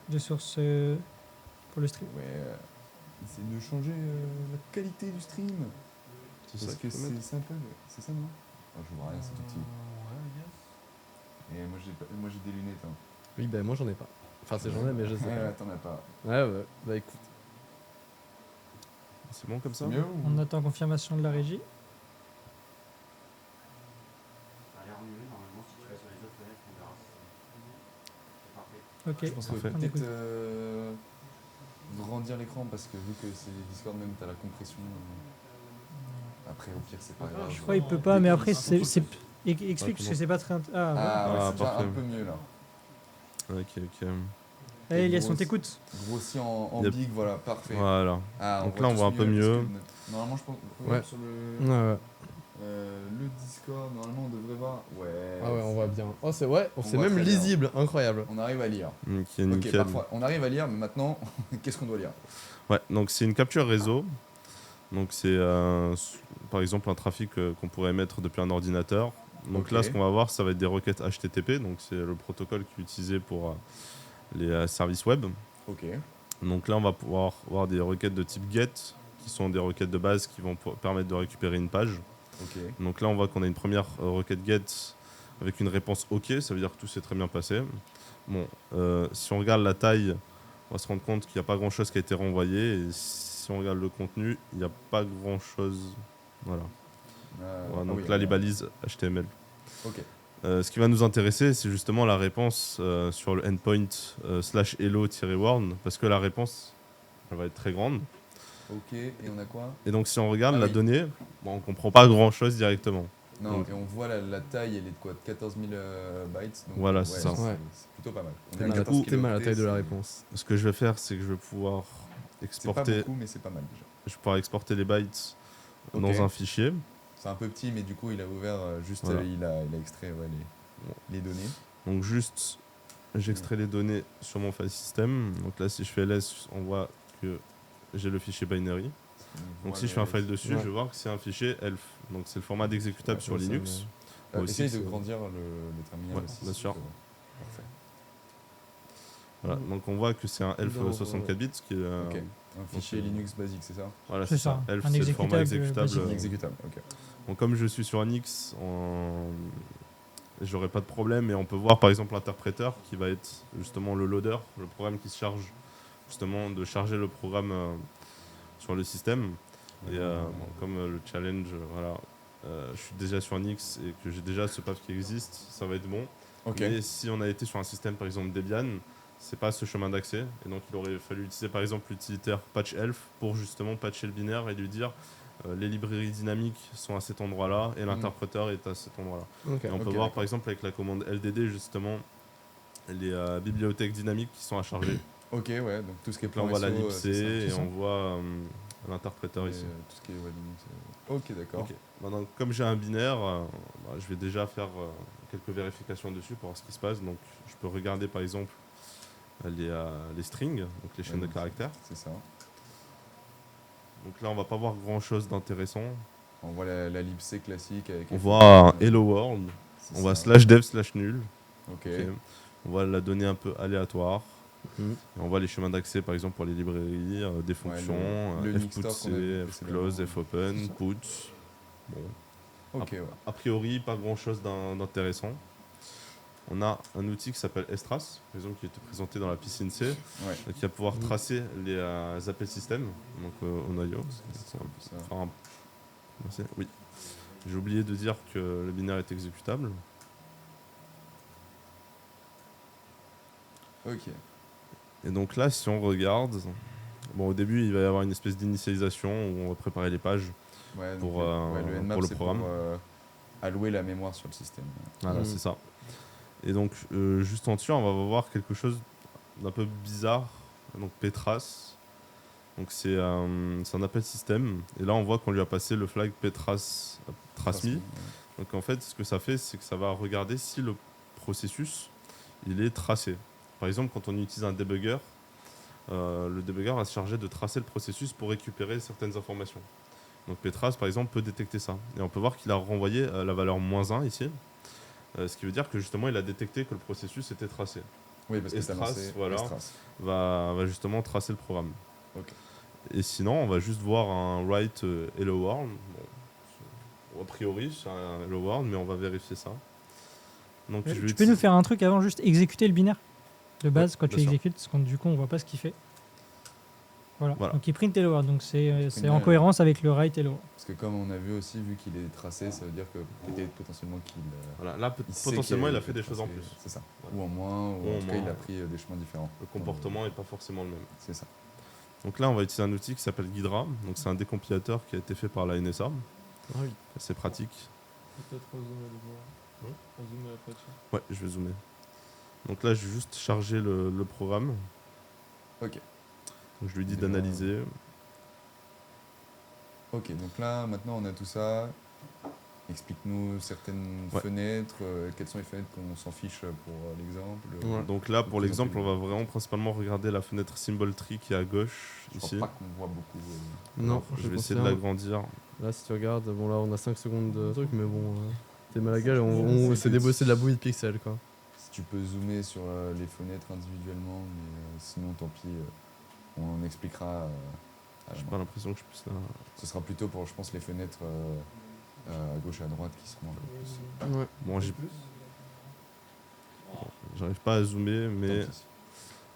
de source pour le stream. Ouais, essaye de changer la qualité du stream. C'est ça Parce que qu'il faut mettre. c'est simple, c'est ça non? Ah, je vois rien, c'est tout petit. Et moi j'ai des lunettes. Hein. Oui bah moi j'en ai pas. Enfin c'est j'en ai mais je sais Ouais, t'en as pas. pas. Ouais bah écoute. C'est bon comme ça. C'est mieux ou... On attend confirmation de la régie. Ça a l'air mieux normalement si tu vas sur les autres fenêtres, on verra. C'est parfait. Ok. Je pense que Parfait. On peut-être écoute. grandir l'écran parce que vu que c'est Discord même, t'as la compression. Après, au pire, c'est pas grave. Je crois qu'il peut pas, mais après, explique parce que c'est pas très. Ah, ouais. Ah, ouais, Ah, c'est déjà parfait. un peu mieux là. Ok. Allez, Elias, on grosse. t'écoute. Grossi en Yep. big, voilà, parfait. Voilà. Ah, Donc là, on tous voit un peu mieux. Normalement, je pense qu'on Ouais. sur Ouais. le Discord, normalement, on devrait voir. Ouais. Ah ouais, on voit bien. Oh, c'est ouais, On c'est voit même très bien. lisible, incroyable. On arrive à lire. Ok, Ok, nickel. parfois, on arrive à lire, mais maintenant, qu'est-ce qu'on doit lire? Ouais, donc c'est une capture réseau. Donc c'est par exemple un trafic qu'on pourrait émettre depuis un ordinateur. Donc Ok. là, ce qu'on va voir, ça va être des requêtes HTTP. Donc c'est le protocole qui est utilisé pour les services web. Ok. Donc là, on va pouvoir voir des requêtes de type GET, qui sont des requêtes de base qui vont permettre de récupérer une page. Ok. Donc là, on voit qu'on a une première requête GET avec une réponse OK, ça veut dire que tout s'est très bien passé. Bon, si on regarde la taille, on va se rendre compte qu'il n'y a pas grand-chose qui a été renvoyé. Et si on regarde le contenu, il n'y a pas grand-chose. Voilà. Voilà, donc oui, là, les balises HTML. Ok. Ce qui va nous intéresser, c'est justement la réponse sur le endpoint /hello-warn, parce que la réponse, elle va être très grande. Ok. Et on a quoi? Et donc, si on regarde Ah la oui. donnée, bon, on comprend pas grand-chose directement. Non, Donc- et on voit la taille, elle est de quoi? De 14 000 bytes. Donc, Voilà, c'est ça. Ouais. C'est plutôt pas mal. On est T'es à mal, 14 t'es mal à la taille de la c'est- réponse. Ce que je vais faire, c'est que je vais pouvoir C'est pas exporter, beaucoup, mais c'est pas mal déjà. je vais pouvoir exporter les bytes Ok. dans un fichier. C'est un peu petit, mais du coup, il a ouvert juste, Voilà. il a extrait les données. Donc juste, j'extrais les données sur mon file system. Donc là, si je fais ls, on voit que j'ai le fichier binary. Donc si je fais un file dessus, Ouais. je vais voir que c'est un fichier ELF. Donc c'est le format d'exécutable Ouais, sur ça, Linux. Moi aussi, Essaye de c'est- grandir le terminal Ouais, aussi. bien si sûr. tu peux. Parfait. Voilà. Donc on voit que c'est un ELF Dans, 64 bits qui est Ok. Un fichier Linux basique, c'est ça? voilà, C'est c'est ça. ça, ELF, un c'est le format exécutable exécutable. basique. Exécutable, ok. Donc comme je suis sur un X, j'aurai pas de problème. Et on peut voir par exemple l'interpréteur qui va être justement le loader, le programme qui se charge justement de charger le programme sur le système. Et bon, comme le challenge, voilà, je suis déjà sur un X et que j'ai déjà ce path qui existe, ça va être bon. Ok. Mais si on a été sur un système par exemple Debian, c'est pas ce chemin d'accès. Et donc il aurait fallu utiliser par exemple l'utilitaire patch-elf pour justement patcher le binaire et lui dire les librairies dynamiques sont à cet endroit-là et l'interpréteur est à cet endroit-là. Ok. Et on peut Ok, voir d'accord. par exemple avec la commande LDD justement les bibliothèques dynamiques qui sont à charger. Ok, ouais, donc tout ce qui est Donc là on plan voit la ISO, libc c'est ça, et c'est ça. on voit l'interpréteur Et, ici. tout ce qui est Linux. Ok, d'accord. Ok. Maintenant, comme j'ai un binaire, je vais déjà faire quelques vérifications dessus pour voir ce qui se passe. Donc je peux regarder par exemple les strings, donc les chaînes de Ouais, caractères. C'est ça. Donc là on va pas voir grand chose d'intéressant. On voit la libc classique avec. On les voit photos, un hello world, c'est on voit ça. /dev/nul. Ok. Ok. On voit la donnée un peu aléatoire. Mhm. Et on voit les chemins d'accès par exemple pour les librairies, des fonctions, le Mixtor fputc, qu'on a vu fclose, précédemment. fopen, C'est ça. put. Bon. Ok, ouais. A priori, pas grand chose d'intéressant. On a un outil qui s'appelle Estras, par exemple, qui était présenté dans la PCNC, Ouais. qui va pouvoir tracer les appels système, donc en IO. C'est un peu ça. Enfin, merci. Oui. J'ai oublié de dire que le binaire est exécutable. Ok. Et donc là, si on regarde, bon, au début, il va y avoir une espèce d'initialisation où on va préparer les pages. Ouais, donc, Pour, le Nmap, pour le c'est programme. pour allouer la mémoire sur le système. Voilà, Mhm. c'est ça. Et donc, juste en dessus, on va voir quelque chose d'un peu bizarre. Donc, Petras. Donc, c'est un appel système. Et là, on voit qu'on lui a passé le flag Petras transmis. Donc, en fait, ce que ça fait, c'est que ça va regarder si le processus il est tracé. Par exemple, quand on utilise un debugger, le debugger va se charger de tracer le processus pour récupérer certaines informations. Donc Petras, par exemple, peut détecter ça. Et on peut voir qu'il a renvoyé la valeur -1 ici. Ce qui veut dire que justement, il a détecté que le processus était tracé. Oui, parce que t'as Estras, lancé voilà. Estras. Va justement tracer le programme. Ok. Et sinon, on va juste voir un write hello world. Bon, a priori, c'est un hello world, mais on va vérifier ça. Donc, je vais Tu peux utiliser- nous faire un truc avant, juste exécuter le binaire de base Ouais, quand tu bien sûr. exécutes, parce que du coup on voit pas ce qu'il fait. Voilà. Voilà. Donc il print hello world, donc c'est print en hello. cohérence avec le write hello. Parce que comme on a vu aussi, vu qu'il est tracé, ça veut dire que peut-être potentiellement qu'il Voilà, là, il sait potentiellement, qu'il il a fait des choses en tracé. plus. C'est ça. Voilà. Ou en moins, ou Ou en en tout cas, il moins. a pris des chemins différents. Le comportement n'est pas forcément le même. C'est ça. Donc là, on va utiliser un outil qui s'appelle Ghidra. Donc c'est un décompilateur qui a été fait par la NSA. Ah oui. C'est pratique. Peut-être zoomer le voir. Ouais. On zoome la page. Ouais, je vais zoomer. Donc là, je vais juste charger le programme. Ok. Donc, je lui dis Déjà, d'analyser. Ok, donc là, maintenant, on a tout ça. Explique-nous certaines Ouais. fenêtres. Quelles sont les fenêtres qu'on s'en fiche pour l'exemple Donc là, pour présenter l'exemple, on le- va vraiment principalement regarder la fenêtre Symbol Tree qui est à gauche, Je pense ici. pas qu'on voit beaucoup. Non, Alors, je vais essayer de l'agrandir. Là, si tu regardes, bon, là, on a 5 secondes de truc, mais bon, t'es mal à la Ça, gueule, c'est c'est petit. débosser de la bouillie de pixels, quoi. Si tu peux zoomer sur les fenêtres individuellement, mais sinon, tant pis, on en expliquera à la J'ai main. pas l'impression que je puisse la... Ce sera plutôt pour, je pense, les fenêtres à gauche et à droite qui seront un peu plus. Ouais. Bon, j'arrive pas à zoomer, mais Tant pis.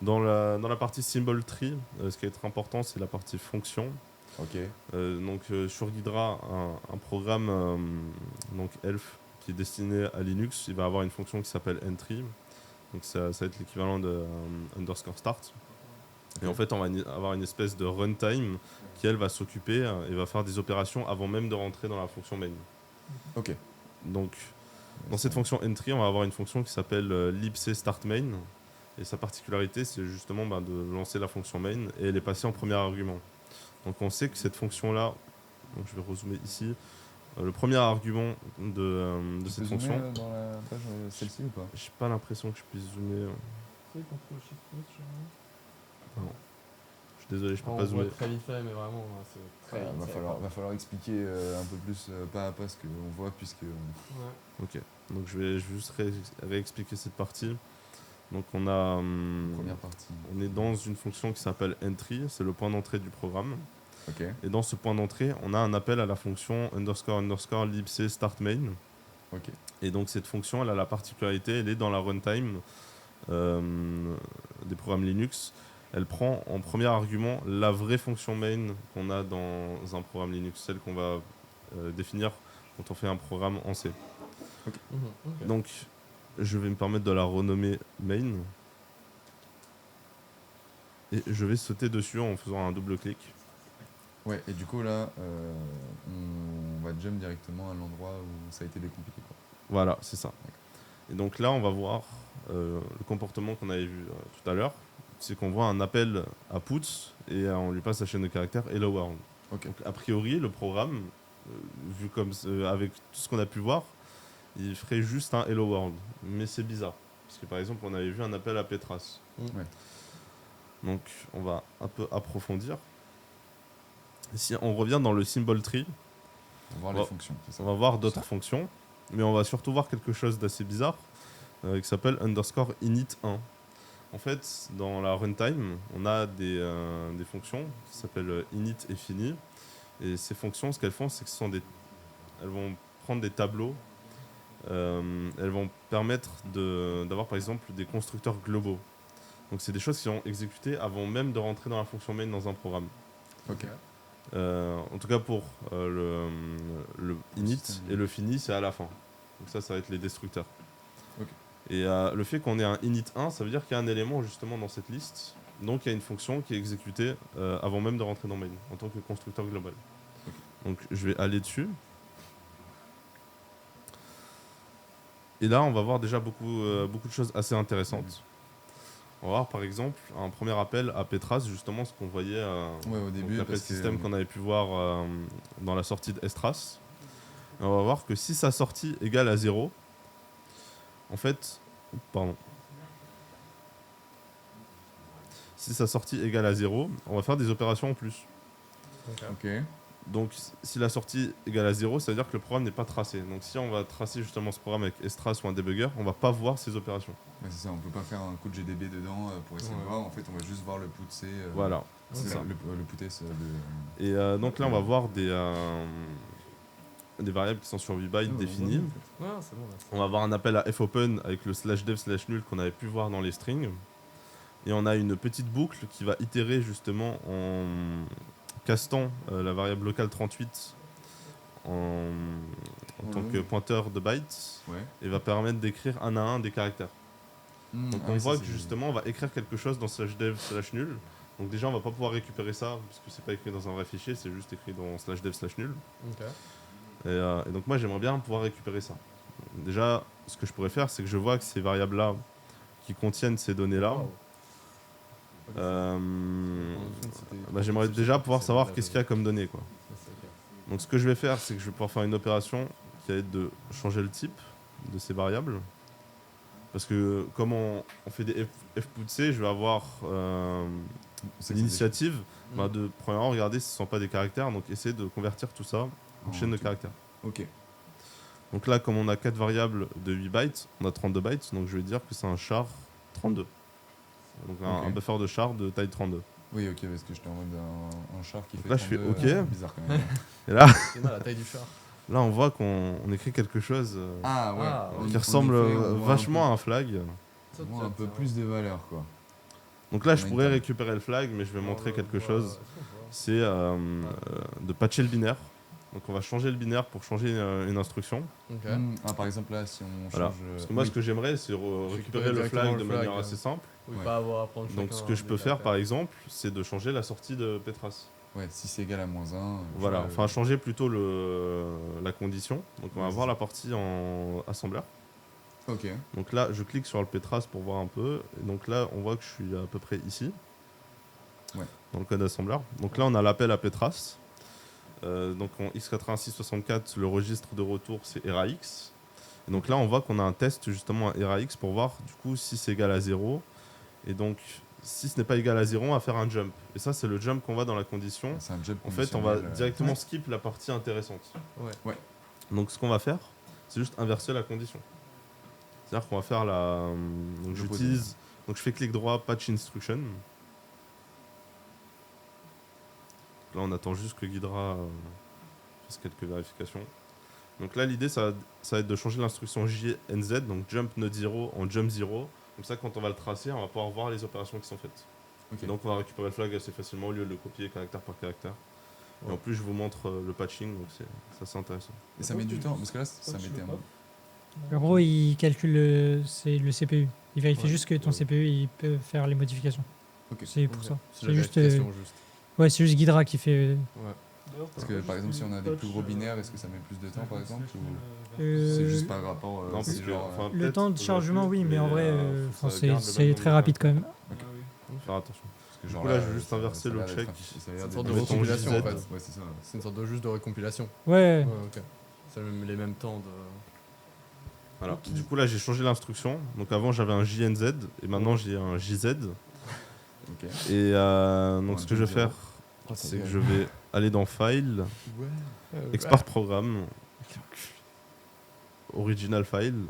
dans la partie Symbol Tree, ce qui va être important, c'est la partie fonction. Ok, Donc sur Ghidra, un programme donc Elf qui est destiné à Linux, il va avoir une fonction qui s'appelle entry. Donc ça va être l'équivalent de underscore start. Et en fait, on va avoir une espèce de runtime qui, elle, va s'occuper et va faire des opérations avant même de rentrer dans la fonction main. ok. Donc dans cette fonction entry, on va avoir une fonction qui s'appelle libc start main. Et sa particularité, c'est justement de lancer la fonction main et elle est passée en premier argument. Donc on sait que cette fonction-là, donc je vais rezoomer ici, le premier argument de Tu cette peux fonction, zoomer dans la page celle-ci ou pas? j'ai pas l'impression que je puisse zoomer. Non. Je suis désolé, je peux On pas voit zoomer. très vite fait, mais vraiment, c'est très va vite falloir expliquer un peu plus pas à pas ce qu'on voit, puisque Ouais. Ok, donc je vais juste réexpliquer cette partie. Donc on a, première partie. on est dans une fonction qui s'appelle entry, c'est le point d'entrée du programme. Ok, Et dans ce point d'entrée, on a un appel à la fonction underscore libc start main. ok. Et donc cette fonction, elle a la particularité, elle est dans la runtime des programmes Linux. Elle prend en premier argument la vraie fonction main qu'on a dans un programme Linux, celle qu'on va définir quand on fait un programme en C. Ok. Donc je vais me permettre de la renommer main. Et je vais sauter dessus en faisant un double clic. Ouais, et du coup là, on va jump directement à l'endroit où ça a été décompliqué, quoi. Voilà, c'est ça. Et donc là, on va voir le comportement qu'on avait vu tout à l'heure. C'est qu'on voit un appel à puts et on lui passe la chaîne de caractères hello world. Ok. Donc a priori, le programme, vu comme avec tout ce qu'on a pu voir, il ferait juste un hello world. Mais c'est bizarre. Parce que par exemple, on avait vu un appel à Petras. Ouais. Donc on va un peu approfondir. Si on revient dans le symbol tree, On va voir On les va- fonctions, c'est ça. on va voir d'autres fonctions, mais on va surtout voir quelque chose d'assez bizarre qui s'appelle underscore init1. En fait, dans la runtime, on a des fonctions qui s'appellent init et fini. Et ces fonctions, ce qu'elles font, c'est que elles vont prendre des tableaux. Elles vont permettre d'avoir par exemple des constructeurs globaux. Donc c'est des choses qui sont exécutées avant même de rentrer dans la fonction main dans un programme. Ok. En tout cas pour le init système. et le fini, c'est à la fin. Donc ça va être les destructeurs. Ok. Et le fait qu'on ait un init1, ça veut dire qu'il y a un élément justement dans cette liste. Donc il y a une fonction qui est exécutée avant même de rentrer dans main, en tant que constructeur global. Ok. Donc je vais aller dessus. Et là, on va voir déjà beaucoup de choses assez intéressantes. On va voir par exemple un premier appel à Petras, justement ce qu'on voyait Ouais, au début, l'appel parce que système qu'on avait pu voir dans la sortie d'Estras. Et on va voir que si sa sortie égale à 0, en fait, pardon. Si sa sortie égale à 0, on va faire des opérations en plus. Ok. Donc si la sortie égale à 0, ça veut dire que le programme n'est pas tracé. Donc si on va tracer justement ce programme avec Estras ou un debugger, on va pas voir ces opérations. Ouais, c'est ça, on peut pas faire un coup de GDB dedans pour essayer de Ouais. voir. En fait, on va juste voir le put C. Voilà, c'est C'est ça. le put S de. Et donc là, on va voir des variables qui sont sur VByte définies. Ouais, c'est bon, là. On va avoir un appel à fopen avec le /dev/nul qu'on avait pu voir dans les strings. Et on a une petite boucle qui va itérer justement en castant la variable locale 38 en tant que pointeur de bytes Ouais. et va permettre d'écrire un à un des caractères. Donc on voit que justement on va écrire quelque chose dans /dev/nul. Donc déjà on va pas pouvoir récupérer ça parce que c'est pas écrit dans un vrai fichier, c'est juste écrit dans /dev/nul. Ok. Et donc moi j'aimerais bien pouvoir récupérer ça. Déjà ce que je pourrais faire c'est que je vois que ces variables là qui qui contiennent ces données-là. J'aimerais déjà pouvoir savoir qu'est-ce qu'il y a comme données, quoi. Donc ce que je vais faire, c'est que je vais pouvoir faire une opération qui va être de changer le type de ces variables. Parce que comme on fait des fpoutc, je vais avoir l'initiative de premièrement regarder si ce ne sont pas des caractères, donc essayer de convertir tout ça en chaîne de caractères. Ok. Donc là, comme on a 4 variables de 8 bytes, on a 32 bytes, donc je vais dire que c'est un char 32. Donc un buffer de char de taille 32. Oui, ok, parce que j'étais en mode un char qui Donc fait là, je fais 32, OK. Bizarre quand même. Et là, C'est mal la taille du char. là, on voit qu'on écrit quelque chose Ah ouais. Ah, En qui effet, ressemble on voit vachement à un flag. On voit un peu plus de valeur, quoi. Donc là, je On a pourrais une récupérer le flag, mais je vais montrer quelque chose. C'est de patcher le binaire. Donc on va changer le binaire pour changer une instruction. Ok. Par exemple, là, si on change. Voilà. Parce que moi, ce que j'aimerais, c'est récupérer le flag de manière assez simple. Oui, Ouais. pas avoir à prendre Donc chacun ce que je des peux faire, affaires. par exemple, c'est de changer la sortie de Petras. Ouais, si c'est égal à -1. Voilà, enfin changer plutôt la condition. Donc on va Ouais, voir c'est la partie en assembleur. Ok. Donc là, je clique sur le Petras pour voir un peu. Et donc là, on voit que je suis à peu près ici. Ouais. Dans le code assembleur. Donc là, on a l'appel à Petras. Donc en x8664, le registre de retour, c'est RAX. Et donc là, on voit qu'on a un test justement à RAX pour voir du coup si c'est égal à 0. Et donc, si ce n'est pas égal à 0, on va faire un jump. Et ça, c'est le jump qu'on voit dans la condition. C'est un job En fait, on va conditionnel, directement skip la partie intéressante. Ouais. Donc, ce qu'on va faire, c'est juste inverser la condition. C'est-à-dire qu'on va faire la. Donc, j'utilise. Donc, je fais clic droit, patch instruction. Là, on attend juste que Ghidra fasse quelques vérifications. Donc là, l'idée, ça va être de changer l'instruction JNZ, donc jump node 0 en jump 0. Comme ça, quand on va le tracer, on va pouvoir voir les opérations qui sont faites. Ok. Et donc, on va récupérer le flag assez facilement au lieu de le copier caractère par caractère. Et en plus, je vous montre le patching, donc c'est assez intéressant. Et ça met du temps, parce que là, ça mettait un. En gros, il calcule c'est le CPU. Il vérifie juste que ton CPU il peut faire les modifications. Ok. C'est pour Ok. ça. C'est C'est la juste, vérification, juste. ouais, c'est juste Ghidra qui fait. Ouais. Parce que par exemple, si on a des plus gros binaires, est-ce que ça met plus de temps par exemple ou Euh, c'est juste par rapport Non, c'est parce que, genre, enfin, Le peut-être temps de j'aurais chargement, pu, oui, mais en vrai, faut que ça garde le c'est même très nombre de rapide quand même. Faut faire attention. parce que Du genre coup, là, je vais juste inverser le check. C'est une sorte de de recompilation en JZ. fait. Ouais, c'est ça. C'est une sorte de juste de recompilation. Ouais, Ouais, ok. C'est les mêmes temps de. Voilà. Du coup, là, j'ai changé l'instruction. Donc avant, j'avais un JNZ et maintenant, j'ai un JZ. Ok. Et donc, Un ce que je vais jump faire, c'est que je vais aller dans File, Ouais. Export Programme, Original File.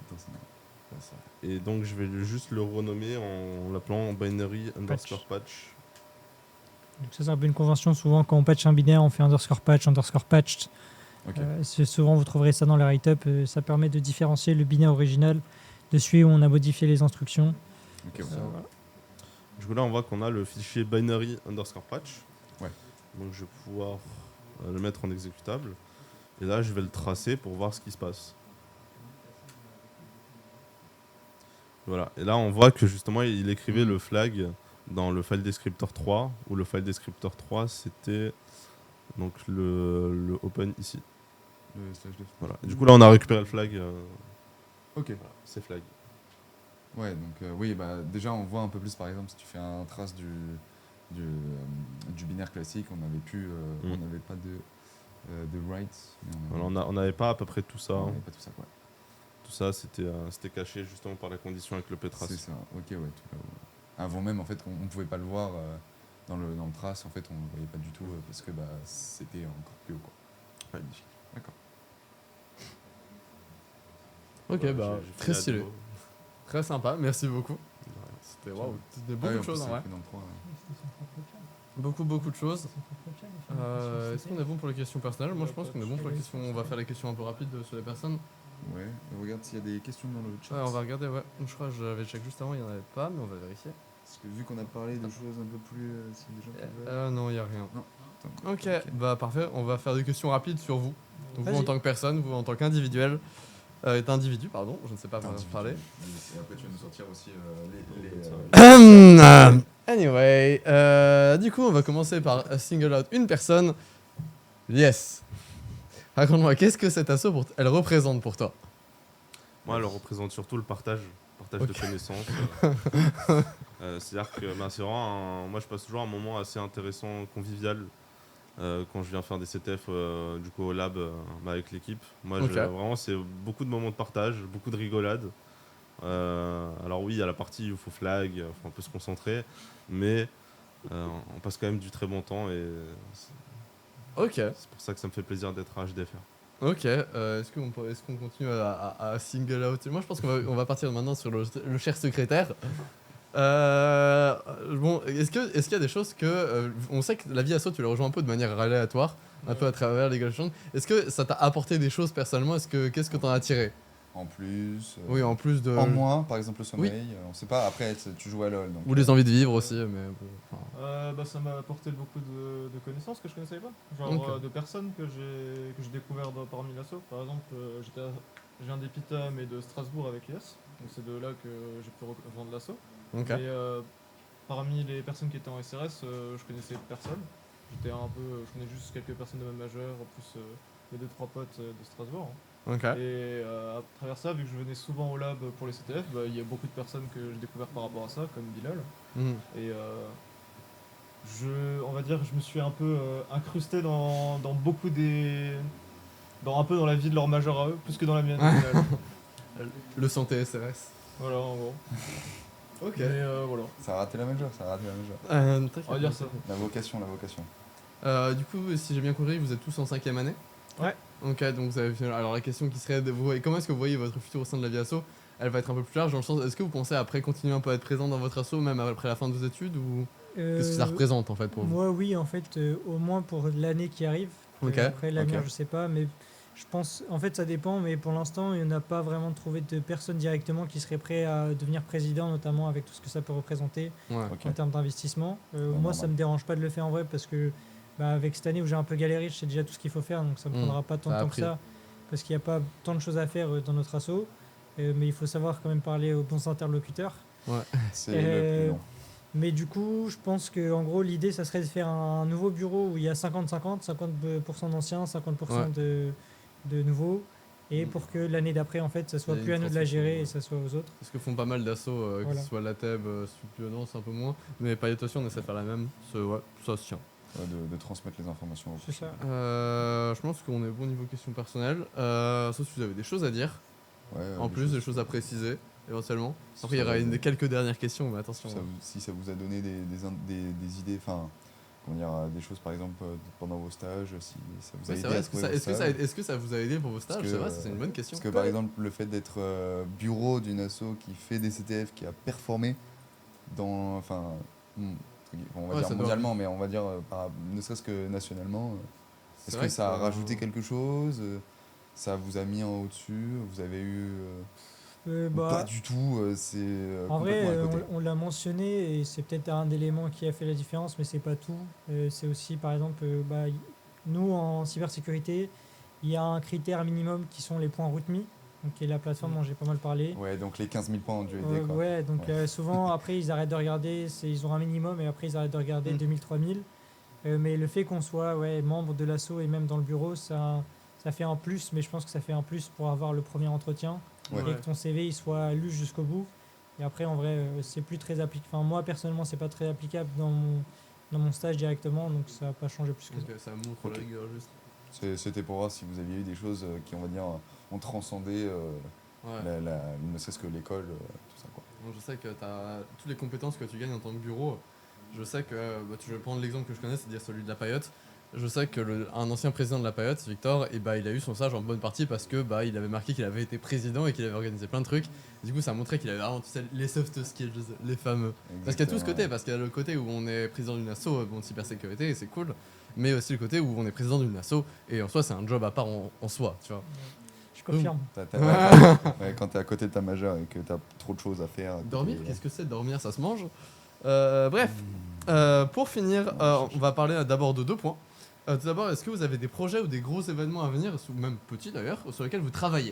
Attends, c'est- Et donc, je vais juste le renommer en l'appelant binary underscore patch. donc ça c'est un peu une convention. Souvent, quand on patch un binaire, on fait underscore patched. Ok. Souvent, vous trouverez ça dans les write-up. Ça permet de différencier le binaire original de celui où on a modifié les instructions. Ok, ouais. Voilà. Du coup, là, on voit qu'on a le fichier binary underscore patch. Ouais. Donc, je vais pouvoir le mettre en exécutable. Et là, je vais le tracer pour voir ce qui se passe. Voilà. Et là, on voit que justement, il écrivait le flag dans le file descriptor 3, où le file descriptor 3, c'était donc le open ici. Le slash def. Voilà. Et du coup, là, on a récupéré le flag. Ok. Voilà, c'est flag. Ouais, donc oui, bah déjà on voit un peu plus par exemple si tu fais un trace du binaire classique, on n'avait plus, on n'avait pas de write. Mais Voilà, on n'avait pas à peu près tout ça. on hein. n'avait pas tout ça quoi. Tout ça, c'était caché justement par la condition avec le Petras. C'est ça. Ok, ouais. Avant même en fait, on pouvait pas le voir dans le trace. En fait, on le voyait pas du tout parce que bah c'était encore plus haut quoi. Magnifique. D'accord. Ok, Voilà, bah, j'ai très fini la stylé. démo. Très sympa, merci beaucoup. C'était waouh, c'était beaucoup Ah oui, de en choses plus, en vrai. c'est dans le 3, Beaucoup de choses. Est-ce qu'on est bon pour les questions personnelles? Moi je pense qu'on est bon pour les questions. On va faire les questions un peu rapides sur les personnes. Ouais. Regarde s'il y a des questions dans le chat. Ouais, on va regarder, ouais. Je crois que j'avais check juste avant, il n'y en avait pas, mais on va vérifier. Parce que vu qu'on a parlé de choses un peu plus, s'il y a des gens qui veulent. Non, il n'y a rien. Non. Attends, Ok, bah parfait, on va faire des questions rapides sur vous. Donc vous Vas-y. en tant que personne, vous en tant qu'individuel. D'individu, pardon, je ne sais pas parler. Et après tu vas nous sortir aussi les Anyway, du coup, on va commencer par single out une personne. Yes. Raconte-moi, qu'est-ce que cette asso elle représente pour toi? Moi, elle représente surtout le partage. partage Ok. de connaissances. C'est-à-dire que c'est vraiment moi je passe toujours un moment assez intéressant, convivial quand je viens faire des CTF du coup au lab avec l'équipe. Moi Ok. vraiment c'est beaucoup de moments de partage, beaucoup de rigolade. Alors oui, il y a la partie où il faut flag, faut un peu se concentrer, mais on passe quand même du très bon temps et c'est Ok. c'est pour ça que ça me fait plaisir d'être à HDFR. Ok, est-ce qu'on continue à single out? Moi je pense qu'on va partir maintenant sur le cher secrétaire. Bon, est-ce qu'il y a des choses que... on sait que la vie asso, tu la rejoins un peu de manière aléatoire, un peu à travers League of Legends. Est-ce que ça t'a apporté des choses personnellement? Qu'est-ce que t'en as tiré? En plus. Oui, en plus de... En moins, par exemple, le sommeil. On sait pas, après, tu joues à LoL. Donc, Ou les envies de vivre aussi, mais bon... enfin, Ça m'a apporté beaucoup de connaissances que je connaissais pas. Genre Ok. de personnes que j'ai découvert parmi l'asso. Par exemple, je viens d'Epitam et de Strasbourg avec IS. Donc c'est de là que j'ai pu rejoindre l'asso. Ok. Et parmi les personnes qui étaient en SRS, je connaissais personne. Je connais juste quelques personnes de ma majeure, plus mes 2-3 potes de Strasbourg. Ok. Et à travers ça, vu que je venais souvent au lab pour les CTF, il y a beaucoup de personnes que j'ai découvert par rapport à ça, comme Bilal. Mhm. Et on va dire, je me suis un peu incrusté dans beaucoup un peu dans la vie de leur majeur à eux, plus que dans la mienne. au final. Le santé SRS. Voilà, en gros. Ok. Mais voilà. ça a raté la majeure, ça a raté la majeure. On va dire ça. La vocation, la vocation. Du coup, si j'ai bien compris, vous êtes tous en 5ème année? Ouais. Ok, donc vous avez... Alors la question qui serait, comment est-ce que vous voyez votre futur au sein de la vie asso? Elle va être un peu plus large dans le sens, est-ce que vous pensez après continuer un peu à être présent dans votre asso, même après la fin de vos études, ou qu'est-ce que ça représente en fait pour vous? Moi, oui, en fait, au moins pour l'année qui arrive. Ok. Après, l'avenir, Ok. je sais pas, mais je pense, en fait, ça dépend, mais pour l'instant, il n'y en a pas vraiment trouvé de personnes directement qui seraient prêts à devenir président, notamment avec tout ce que ça peut représenter Ouais. Ok. en termes d'investissement. Moi, normal. ça me dérange pas de le faire en vrai parce que avec cette année où j'ai un peu galéré, je sais déjà tout ce qu'il faut faire, donc ça me prendra pas tant ça de a temps que appris. ça, parce qu'il n'y a pas tant de choses à faire dans notre asso. Mais il faut savoir quand même parler aux bons interlocuteurs. C'est le plus long. Mais du coup, je pense que en gros, l'idée, ça serait de faire un nouveau bureau où il y a 50-50, 50% d'anciens, 50% de nouveaux, et pour que l'année d'après, en fait, ça soit Il y a plus à une nous de la transition, gérer ouais. et ça soit aux autres. C'est ce que font pas mal d'assos, que Voilà. ce soit la TEB, non, c'est un peu moins. Mais Payet aussi, on essaie de faire la même. Ouais, ça se tient. Ouais, de transmettre les informations. C'est ça. Je pense qu'on est bon niveau questions personnelles. Sauf si vous avez des choses à dire, Ouais, en plus, des choses à préciser, éventuellement. Si Après, il y ça aura va- quelques dernières questions, mais attention. Si ça vous a donné des idées, enfin, comment dire, des choses par exemple pendant vos stages, si ça vous a Oui, c'est aidé vrai, à trouver vos stages. est-ce que ça vous a aidé pour vos stages? Parce C'est que, vrai, ça, c'est une bonne question. Parce que par exemple, le fait d'être bureau d'une asso qui fait des CTF, qui a performé dans, enfin, on va Ouais, dire ça doit- mondialement, mais on va dire ne serait-ce que nationalement, C'est est-ce vrai que ça a que, rajouté quelque chose ça vous a mis en au-dessus? Vous avez eu ou pas du tout? C'est En vrai, complètement à côté. on l'a mentionné et c'est peut-être un élément qui a fait la différence, mais c'est pas tout. C'est aussi, par exemple, nous en cybersécurité, il y a un critère minimum qui sont les points RootMe, donc qui est la plateforme dont j'ai pas mal parlé. Ouais, donc les 15 000 points ont dû aider, quoi. Ouais, donc Ouais. souvent après ils arrêtent de regarder, ils ont un minimum et après ils arrêtent de regarder 2000-3000. Mais le fait qu'on soit membre de l'asso et même dans le bureau, ça fait un plus, mais je pense que ça fait un plus pour avoir le premier entretien Ouais. et que ton CV il soit lu jusqu'au bout. Et après, en vrai, c'est plus très applicable. Enfin, moi personnellement, c'est pas très applicable dans mon stage directement, donc ça n'a pas changé plus que ça. Ok, ça montre Ok. la rigueur juste. C'était pour voir si vous aviez eu des choses qui, on va dire, ont transcendé Ouais. ne serait-ce que l'école, tout ça, quoi. Bon, je sais que tu as toutes les compétences que tu gagnes en tant que bureau. Je sais que, je vais prendre l'exemple que je connais, c'est-à-dire celui de la Payotte. Je sais que un ancien président de la Payotte, Victor, il a eu son stage en bonne partie parce que il avait marqué qu'il avait été président et qu'il avait organisé plein de trucs. Du coup, ça montrait qu'il avait vraiment, tu sais, les soft skills, les fameux. Parce qu'il y a tout ce côté, parce qu'il y a le côté où on est président d'une asso, de cybersécurité, et c'est cool, mais aussi le côté où on est président d'une asso, et en soi, c'est un job à part en soi, tu vois. Je confirme. Quand t'es à côté de ta majeure et que t'as trop de choses à faire. Dormir, qu'est-ce que c'est dormir? Ça se mange. Bref, pour finir, on va parler d'abord de 2 points. Tout d'abord, est-ce que vous avez des projets ou des gros événements à venir, ou même petits d'ailleurs, sur lesquels vous travaillez?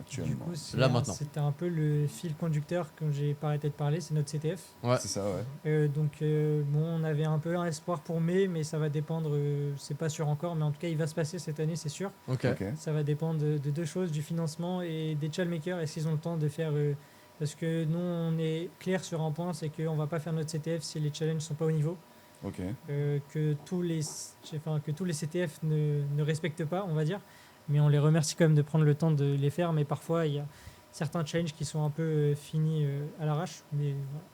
Du Actuellement. coup, Là, maintenant. c'était un peu le fil conducteur, comme j'ai pas arrêté de parler, c'est notre CTF. Ouais. C'est ça, ouais. Donc, on avait un peu un espoir pour mai, mais ça va dépendre, c'est pas sûr encore, mais en tout cas, il va se passer cette année, c'est sûr. Ok. Ok. Ça va dépendre de 2 choses, du financement et des challmakers. Est-ce qu'ils ont le temps de faire Parce que nous, on est clair sur un point, c'est qu'on va pas faire notre CTF si les challenges sont pas au niveau. Ok. Que tous les CTF ne respectent pas, on va dire. Mais on les remercie quand même de prendre le temps de les faire. Mais parfois, il y a certains challenges qui sont un peu finis à l'arrache. Mais, voilà.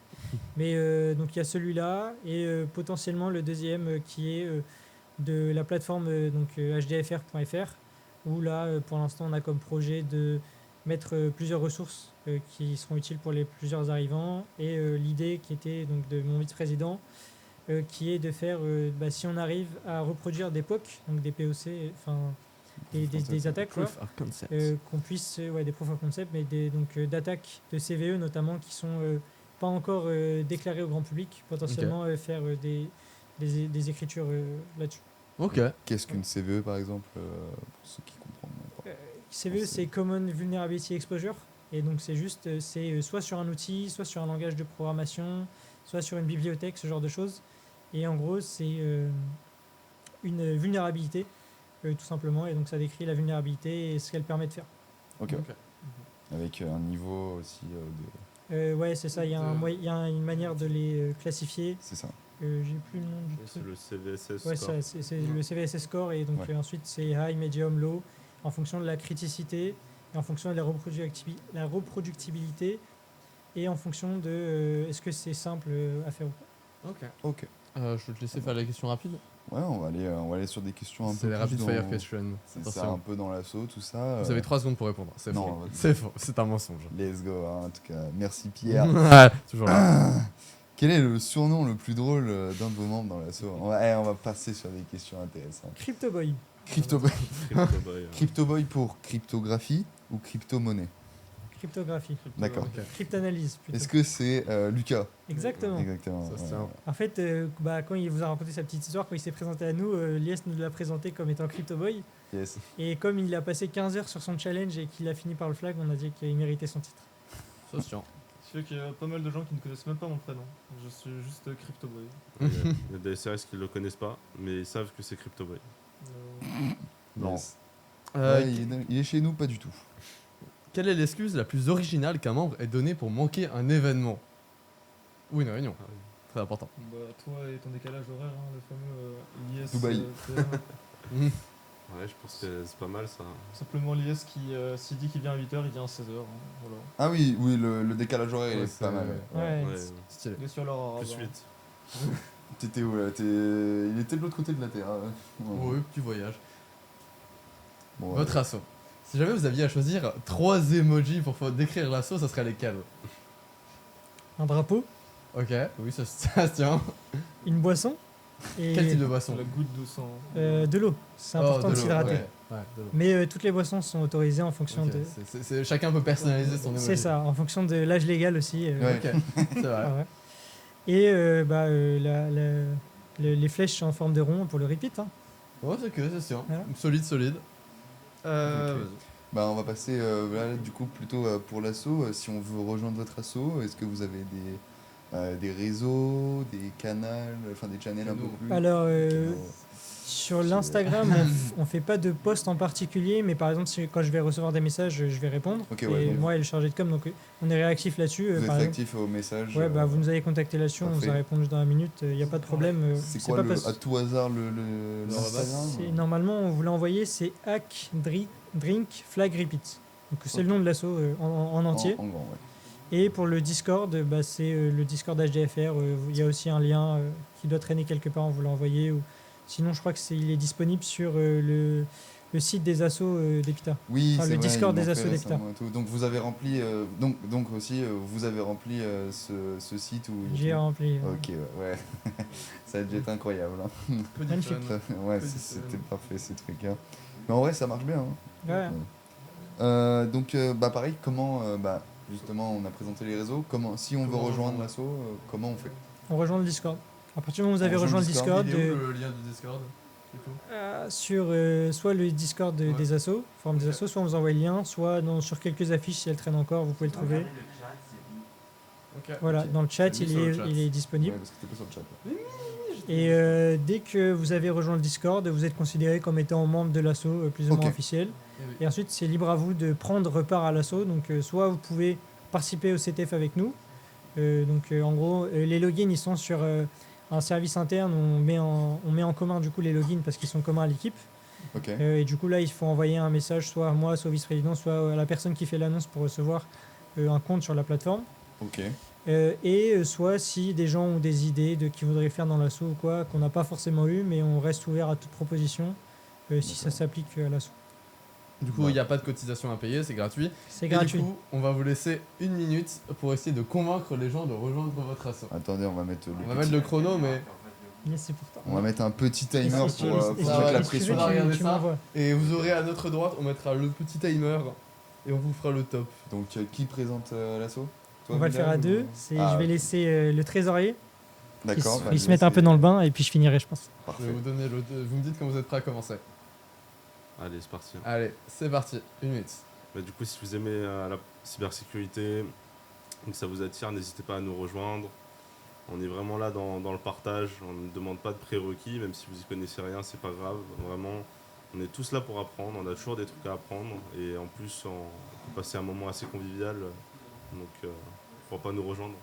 Mais donc il y a celui-là et potentiellement le deuxième qui est de la plateforme hdfr.fr où là, pour l'instant, on a comme projet de mettre plusieurs ressources qui seront utiles pour les plusieurs arrivants. Et l'idée qui était donc de mon vice-président, qui est de faire, si on arrive à reproduire des POC, donc des POC, enfin des attaques, quoi, Proof of concept. qu'on puisse, des proof of concept, mais d'attaques de CVE notamment qui sont pas encore déclarées au grand public, potentiellement faire des écritures là-dessus. Ok. Qu'est-ce qu'une CVE par exemple, pour ceux qui comprennent pas. CVE, c'est Common Vulnerability Exposure, et donc c'est juste, c'est soit sur un outil, soit sur un langage de programmation, soit sur une bibliothèque, ce genre de choses. Et en gros, c'est une vulnérabilité, tout simplement, et donc ça décrit la vulnérabilité et ce qu'elle permet de faire. Ok. Avec un niveau aussi de. Ouais, c'est ça, il y a une manière de les classifier. C'est ça. J'ai plus le nom du C'est truc. le CVSS Ouais, score. c'est le CVSS score, et donc Ouais. ensuite c'est high, medium, low, en fonction de la criticité, et en fonction de la reproductibilité, et en fonction de est-ce que c'est simple à faire ou pas. Ok. Ok. Je vais te laisser faire les questions rapides. Ouais, on va aller sur des questions un C'est peu les plus rapid dans- fire questions. C'est ça, Attention. un peu dans l'assaut, tout ça. Vous avez 3 secondes pour répondre. C'est Non, faux. vas-y. C'est faux. C'est un mensonge. Let's go, hein, en tout cas. Merci Pierre. Ouais, toujours là. Quel est le surnom le plus drôle d'un de vos membres dans l'assaut? On va passer sur des questions intéressantes. CryptoBoy. Cryptoboy. CryptoBoy, Cryptoboy pour cryptographie ou crypto-monnaie? Cryptographie. D'accord. Ok. Cryptanalyse, plutôt. Est-ce que c'est Lucas? Exactement. Exactement. Ça se ouais. tient. En fait, quand il vous a raconté sa petite histoire, quand il s'est présenté à nous, Lies nous l'a présenté comme étant CryptoBoy. Yes. Et comme il a passé 15 heures sur son challenge et qu'il a fini par le flag, on a dit qu'il méritait son titre. Ça se tient. Ce qui fait qu'il y a pas mal de gens qui ne connaissent même pas mon prénom. Je suis juste CryptoBoy. Il y a des SRS qui ne le connaissent pas, mais ils savent que c'est CryptoBoy. Non. Yes. Euh, Ouais, il est chez nous, pas du tout. Quelle est l'excuse la plus originale qu'un membre ait donnée pour manquer un événement ou une réunion? Très important. Bah, toi et ton décalage horaire, hein, le fameux l'IS. Dubaï. Ouais, je pense que c'est pas mal ça. Simplement l'IS qui, s'il dit qu'il vient à 8h, il vient à 16h. Voilà. Ah oui, le décalage horaire il Ouais, est pas c'est- mal. Ouais. Ouais, Stylé. Il est sur l'heure arabe. plus hein. vite. T'étais où là Il était de l'autre côté de la Terre. Oui, petit voyage. Bon, ouais. Votre assaut. Si jamais vous aviez à choisir 3 emojis pour décrire l'assaut, ça serait lesquels? Un drapeau, Ok, oui, ça se tient. une boisson et Quel type de boisson? La goutte de sang. de l'eau. C'est Oh, important de l'eau, s'hydrater. ouais, de l'eau. Mais toutes les boissons sont autorisées en fonction Ok, de... chacun peut personnaliser son emoji. C'est ça, en fonction de l'âge légal aussi. Ouais. Ok, c'est vrai. Ah ouais. Et les flèches en forme de rond pour le repeat. Hein. Ouais, c'est que, c'est sûr. Voilà. Solide. Ok. Bah, on va passer là, du coup plutôt pour l'assaut. Si on veut rejoindre votre assaut, est-ce que vous avez des réseaux, des canals, enfin des channels un peu plus Alors, canaux. sur l'Instagram, on fait pas de post en particulier, mais par exemple, quand je vais recevoir des messages, je vais répondre. Ok, et ouais, donc moi et le chargé de com, donc on est réactif là-dessus. vous êtes par exemple. actif au message. Ouais, vous nous avez contacté là-dessus, on vous parfait. a répondu dans la minute, il n'y a pas de problème. C'est c'est quoi pas le, parce- à tout hasard l'Instagram Normalement, on vous l'a envoyé, c'est hack drink flag repeat. Donc c'est le nom de l'assaut en entier. En grand, ouais. Et pour le Discord, c'est le Discord HDFR. Il y a aussi un lien qui doit traîner quelque part, on vous l'a envoyé. Ou... Sinon, je crois il est disponible sur le site des assos d'Epita. Oui, Enfin, c'est le vrai, Discord ils des l'ont assos fait d'Epita. récemment et tout. Donc vous avez rempli, donc aussi vous avez rempli ce site où. J'ai rempli. Ok, ouais. Ça a dû être incroyable. Hein. Magnifique. Ouais, c'était parfait ces trucs. Hein. Mais en vrai, ça marche bien. Hein. Ouais. Donc, pareil, comment, justement, on a présenté les réseaux. Si on veut Comment rejoindre rejoindre l'assaut, comment on fait? On rejoint le Discord. À partir du moment où vous On avez rejoint rejoint le le Discord, Discord, Il est où le lien du Discord du coup sur soit le Discord des assos, forum des assos, soit on vous envoie le lien, soit sur quelques affiches si elles traînent encore, vous pouvez le trouver. Regardez le chat, c'est dit. Ok. Voilà, Ok. dans le chat, C'est mis sur le chat. il est disponible. Ouais, parce que t'es pas sur le chat. là. Et dès que vous avez rejoint le Discord, vous êtes considéré comme étant membre de l'assaut plus ou moins Ok. officiel. Eh oui. Et ensuite, c'est libre à vous de prendre part à l'assaut. Donc, soit vous pouvez participer au CTF avec nous. En gros, les logins, ils sont sur un service interne. On met en commun du coup les logins parce qu'ils sont communs à l'équipe. Ok. Et du coup, là, il faut envoyer un message soit à moi, soit au vice-président, soit à la personne qui fait l'annonce pour recevoir un compte sur la plateforme. Ok. Soit si des gens ont des idées de qu'ils voudraient faire dans l'assaut ou quoi, qu'on n'a pas forcément eu, mais on reste ouvert à toute proposition si ça s'applique à l'assaut. Du coup, il n'y a pas de cotisation à payer, c'est gratuit. C'est Et gratuit. du coup, on va vous laisser 1 minute pour essayer de convaincre les gens de rejoindre votre assaut. Attendez, on va mettre On va mettre le chrono, mais. Yes, c'est pour toi. On va mettre un petit timer Et si tu- pour et mettre si Ah ouais, la tu pression. veux, on va regarder tu ça. m'envoies. Et vous aurez à notre droite, on mettra le petit timer et on vous fera le top. Donc, qui présente l'assaut? Toi, On va le faire à Bilal, deux. ou- Je Ah, vais ok. laisser le trésorier. D'accord. Il se met un peu dans le bain et puis je finirai, je pense. Je Parfait. vais vous donner vous me dites quand vous êtes prêts à commencer. Allez, c'est parti. Allez, c'est parti. 1 minute. Bah, du coup, si vous aimez la cybersécurité, que ça vous attire, n'hésitez pas à nous rejoindre. On est vraiment là dans le partage. On ne demande pas de prérequis, même si vous y connaissez rien, c'est pas grave. Vraiment, on est tous là pour apprendre. On a toujours des trucs à apprendre et en plus, on peut passer un moment assez convivial. Donc, pourquoi pas nous rejoindre?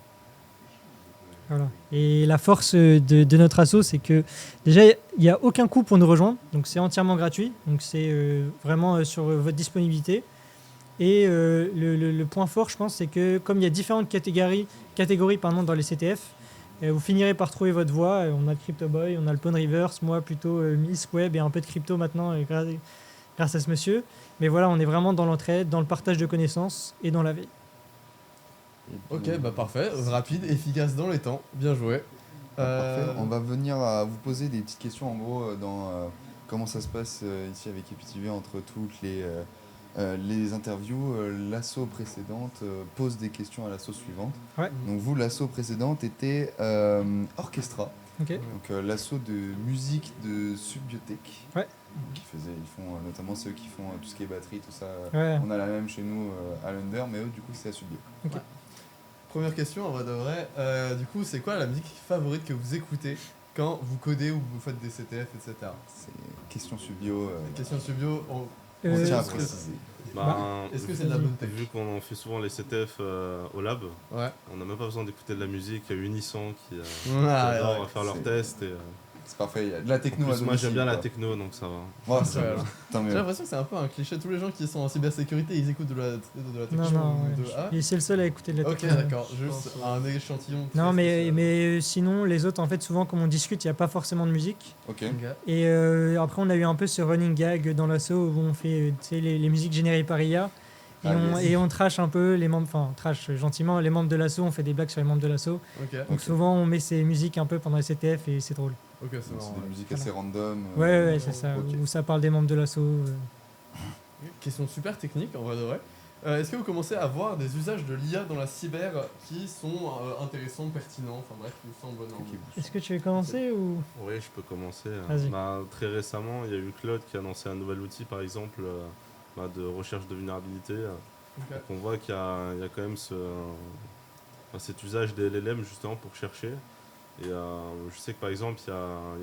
Voilà. Et la force de notre asso, c'est que déjà, il n'y a aucun coût pour nous rejoindre. Donc c'est entièrement gratuit. Donc c'est vraiment sur votre disponibilité. Et le point fort, je pense, c'est que comme il y a différentes catégories dans les CTF, vous finirez par trouver votre voie. On a le Crypto Boy, on a le Pawn Reverse, moi plutôt Miss Web et un peu de crypto maintenant grâce à ce monsieur. Mais voilà, on est vraiment dans l'entraide, dans le partage de connaissances et dans la veille. Ok, bah parfait. Rapide, efficace dans les temps. Bien joué. Parfait. On va venir à vous poser des petites questions en gros dans comment ça se passe ici avec EpiTV entre toutes les interviews. L'asso précédente pose des questions à l'asso suivante. Ouais. Donc vous, l'asso précédente était Orchestra, Ok. donc l'asso de musique de Subbiotech. Ouais. Ils font notamment ceux qui font tout ce qui est batterie, tout ça. Ouais. On a la même chez nous à l'Under, mais eux du coup c'est à Subbio. Première question, en vrai de vrai. Du coup, c'est quoi la musique favorite que vous écoutez quand vous codez ou vous faites des CTF, etc. C'est question Subbio. Question Subio, on Euh, tient à est-ce que- préciser. est-ce que c'est de la bonne tech? Vu qu'on fait souvent les CTF au lab, Ouais. on n'a même pas besoin d'écouter de la musique. Il y a Unisson qui Ah, adore ouais. faire leurs C'est- tests. Et, C'est parfait, il y a de la en techno à plus, moi, j'aime bien la domicile, techno, donc ça va. quoi. Ouais, c'est Ouais, bien. Tant J'ai mieux. l'impression que c'est un peu un cliché. Tous les gens qui sont en cybersécurité, ils écoutent de la techno. Non, ou de... ouais. Ah, Et c'est le seul à écouter de la ok, techno. d'accord. Juste un échantillon. Non, très mais, spécial. mais sinon, les autres, en fait, souvent, comme on discute, il n'y a pas forcément de musique. Ok. Ok. Et après, on a eu un peu ce running gag dans l'assaut où on fait tu sais, les musiques générées par IA. Et, Ah, on, yes. et on trash un peu les membres, enfin, trash gentiment les membres de l'assaut, on fait des blagues sur les membres de l'assaut. Ok. Donc souvent, on met ces musiques un peu pendant les CTF et c'est drôle. Ok, c'est Donc, marrant. c'est des musiques Voilà. assez random. Ouais, c'est ça. ok. Où ça parle des membres de l'assaut. Question super technique en vrai de vrai. Est-ce que vous commencez à voir des usages de l'IA dans la cyber qui sont intéressants, pertinents, enfin bref, qui vous semblent normaux? Est-ce que tu veux commencer ou Oui, je peux commencer. Vas-y. Très récemment, il y a eu Claude qui a lancé un nouvel outil, par exemple, de recherche de vulnérabilité. Ok. Donc on voit qu'il y a quand même cet usage des LLM justement pour chercher. Et je sais que par exemple, il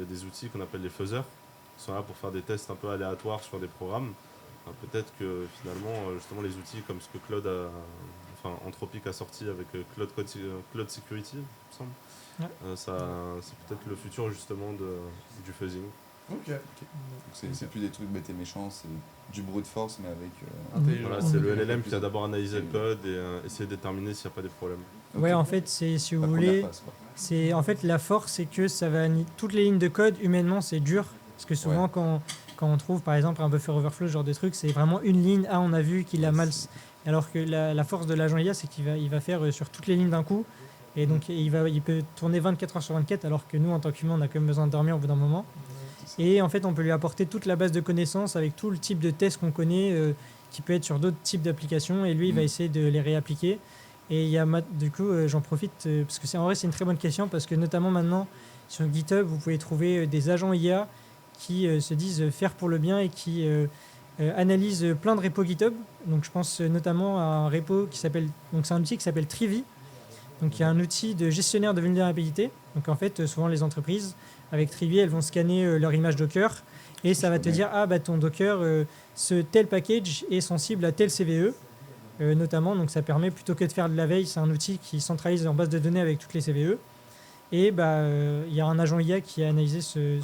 y a des outils qu'on appelle les fuzzers, qui sont là pour faire des tests un peu aléatoires sur des programmes. Peut-être que finalement, justement, les outils comme ce que Anthropic a sorti avec Cloud Security, il me semble, Ouais. c'est peut-être le futur justement du fuzzing. Ok. Donc, c'est plus des trucs bêtes et méchants, c'est du brute force, mais avec. Intelligent. Voilà, c'est le Ok. LLM qui a d'abord analysé le code et essayer de déterminer s'il n'y a pas des problèmes. Ouais, Ok. en fait, c'est si vous La voulez, première phase, quoi. c'est en fait la force, c'est que ça va toutes les lignes de code humainement, c'est dur parce que souvent quand on trouve par exemple un buffer overflow, ce genre de truc, c'est vraiment une ligne. Ah, on a vu qu'il a mal. Alors que la force de l'agent IA, c'est qu'il va faire sur toutes les lignes d'un coup. Et donc il peut tourner 24 heures sur 24, alors que nous, en tant qu'humains, on a quand même besoin de dormir au bout d'un moment. Et en fait, on peut lui apporter toute la base de connaissances avec tout le type de test qu'on connaît, qui peut être sur d'autres types d'applications. Et lui, il va essayer de les réappliquer. Et il y a du coup, j'en profite parce que en vrai, c'est une très bonne question parce que notamment maintenant sur GitHub, vous pouvez trouver des agents IA qui se disent faire pour le bien et qui analysent plein de repos GitHub. Donc, je pense notamment à un repo qui s'appelle, donc c'est un outil qui s'appelle Trivi. Donc, il y a un outil de gestionnaire de vulnérabilité. Donc, en fait, souvent les entreprises avec Trivi, elles vont scanner leur image Docker et ça va te dire ton Docker, ce tel package est sensible à tel CVE. notamment. Donc ça permet, plutôt que de faire de la veille, c'est un outil qui centralise en base de données avec toutes les CVE. Et il y a un agent IA qui a analysé ce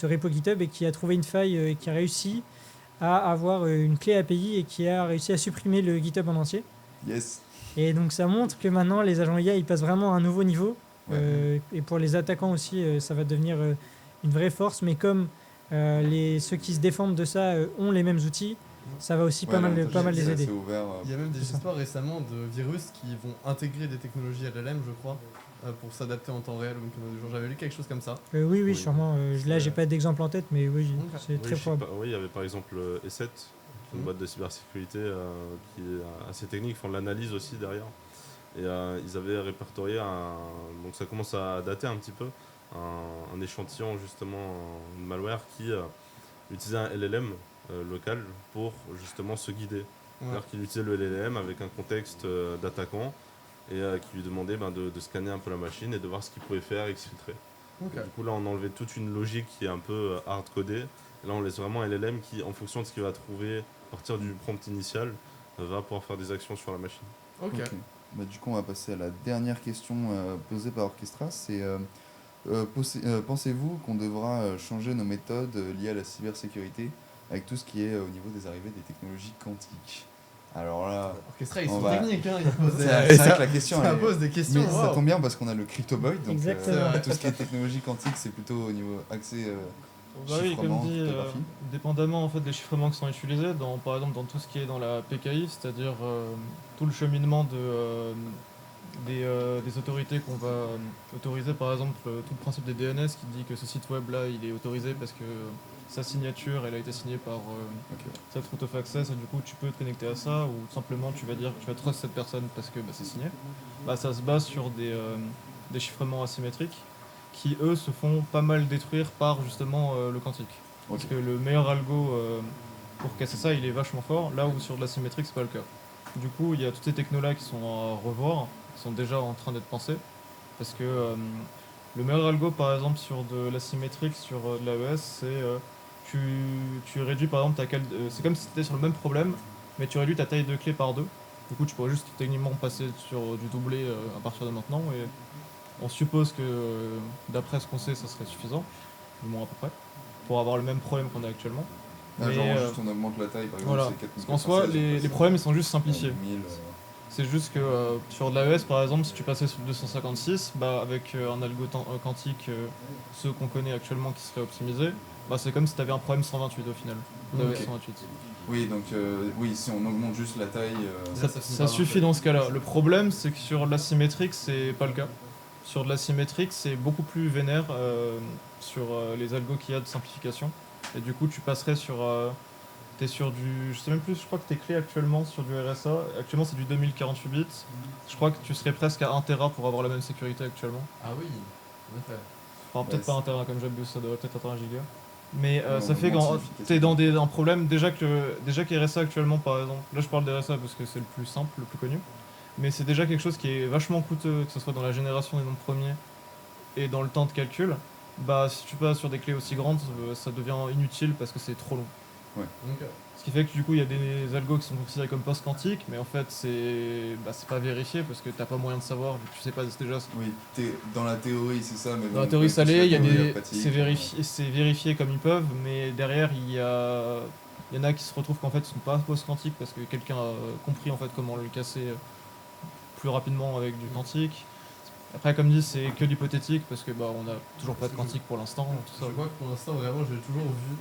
repo GitHub et qui a trouvé une faille et qui a réussi à avoir une clé API et qui a réussi à supprimer le GitHub en entier. Yes. Et donc ça montre que maintenant les agents IA ils passent vraiment à un nouveau niveau. Et pour les attaquants aussi, ça va devenir une vraie force. Mais comme ceux qui se défendent de ça ont les mêmes outils, ça va aussi pas mal les aider. C'est ouvert. Il y a même des C'est ça. histoires récemment de virus qui vont intégrer des technologies LLM, je crois, pour s'adapter en temps réel. Donc, j'avais lu quelque chose comme ça. Oui, Oui. sûrement. Là, j'ai pas d'exemple en tête, mais oui, Ok. c'est très probable. Oui, il y avait par exemple E7, une boîte de cybersécurité qui est assez technique, ils font de l'analyse aussi derrière. Et ils avaient répertorié donc ça commence à dater un petit peu, un échantillon justement de malware qui utilisait un LLM local pour justement se guider. Ouais. C'est-à-dire qu'il utilisait le LLM avec un contexte d'attaquant et qui lui demandait de scanner un peu la machine et de voir ce qu'il pouvait faire, exfiltrer. Ok. Du coup là on enlevait toute une logique qui est un peu hard-codée. Là on laisse vraiment un LLM qui, en fonction de ce qu'il va trouver à partir du prompt initial, va pouvoir faire des actions sur la machine. Ok. Bah, du coup, on va passer à la dernière question posée par Orchestra. C'est pensez-vous qu'on devra changer nos méthodes liées à la cybersécurité avec tout ce qui est au niveau des arrivées des technologies quantiques? Alors là, Orchestra, ils On sont va- techniques, hein. Ils posent c'est vrai que la question, ça elle est- pose des questions. mais ça waouh. tombe bien parce qu'on a le CryptoBoy, donc Exactement. tout ce qui est technologie quantique, c'est plutôt au niveau accès Bah oui, chiffrement, comme dit, cryptographie. dépendamment en fait des chiffrements qui sont utilisés, par exemple dans tout ce qui est dans la PKI, c'est-à-dire tout le cheminement des autorités qu'on va autoriser, par exemple tout le principe des DNS qui dit que ce site web là il est autorisé parce que sa signature elle a été signée par cette route of access et du coup tu peux te connecter à ça ou tout simplement tu vas dire que tu vas trust cette personne parce que c'est signé. Bah, ça se base sur des chiffrements asymétriques qui eux se font pas mal détruire par justement le quantique. Parce Ok. que le meilleur algo pour casser ça il est vachement fort, là où sur de l'asymétrique c'est pas le cas. Du coup il y a toutes ces technos là qui sont à revoir, qui sont déjà en train d'être pensées, parce que le meilleur algo par exemple sur de l'asymétrique, sur de l'AES, c'est tu réduis par exemple c'est comme si tu étais sur le même problème, mais tu réduis ta taille de clé par 2. Du coup tu pourrais juste techniquement passer sur du doublé à partir de maintenant, et on suppose que d'après ce qu'on sait ça serait suffisant, du moins à peu près, pour avoir le même problème qu'on a actuellement. Ah, Mais, genre juste on augmente la taille, par exemple, voilà. c'est 4000. Parce qu'en soi, les problèmes ils sont juste simplifiés. 1000, C'est juste que sur de l'AES par exemple, si tu passais sur 256, bah, avec un algo quantique, ceux qu'on connaît actuellement qui seraient optimisés, bah, c'est comme si tu avais un problème 128 au final. d'AES Ok. 128. Oui, donc oui, si on augmente juste la taille. Ça finit Ça par suffit marcher. dans ce cas-là. Le problème c'est que sur l'asymétrique c'est pas le cas. Sur de l'asymétrique c'est beaucoup plus vénère sur les algos qu'il y a de simplification. Et du coup tu passerais sur... T'es sur du... Je sais même plus, je crois que tes clés actuellement sur du RSA, actuellement c'est du 2048 bits. Je crois que tu serais presque à 1 Tera pour avoir la même sécurité actuellement. Ah oui, en effet. Enfin peut-être Ouais, pas 1 Tera comme j'abuse, ça devrait peut-être être 1 giga. Mais Ouais, ça on fait augmente quand significativement. t'es dans un problème, déjà qu'RSA actuellement par exemple, là je parle d'RSA parce que c'est le plus simple, le plus connu, mais c'est déjà quelque chose qui est vachement coûteux, que ce soit dans la génération des nombres premiers et dans le temps de calcul. Bah si tu passes sur des clés aussi grandes, ça devient inutile parce que c'est trop long. Donc, Ce qui fait que du coup il y a des algos qui sont considérés comme post-quantiques, mais en fait c'est pas vérifié parce que t'as pas moyen de savoir, vu que tu sais pas déjà. Oui, dans la théorie c'est ça, mais Dans la théorie salée, il y a la pratique, c'est vérifié comme ils peuvent, mais derrière il y en a qui se retrouvent qu'en fait ils sont pas post-quantiques parce que quelqu'un a compris en fait comment le casser plus rapidement avec du quantique. Après comme dit c'est que d'hypothétique parce que on a toujours pas de quantique pour l'instant, tout je ça. crois que pour l'instant, vraiment, j'ai toujours vu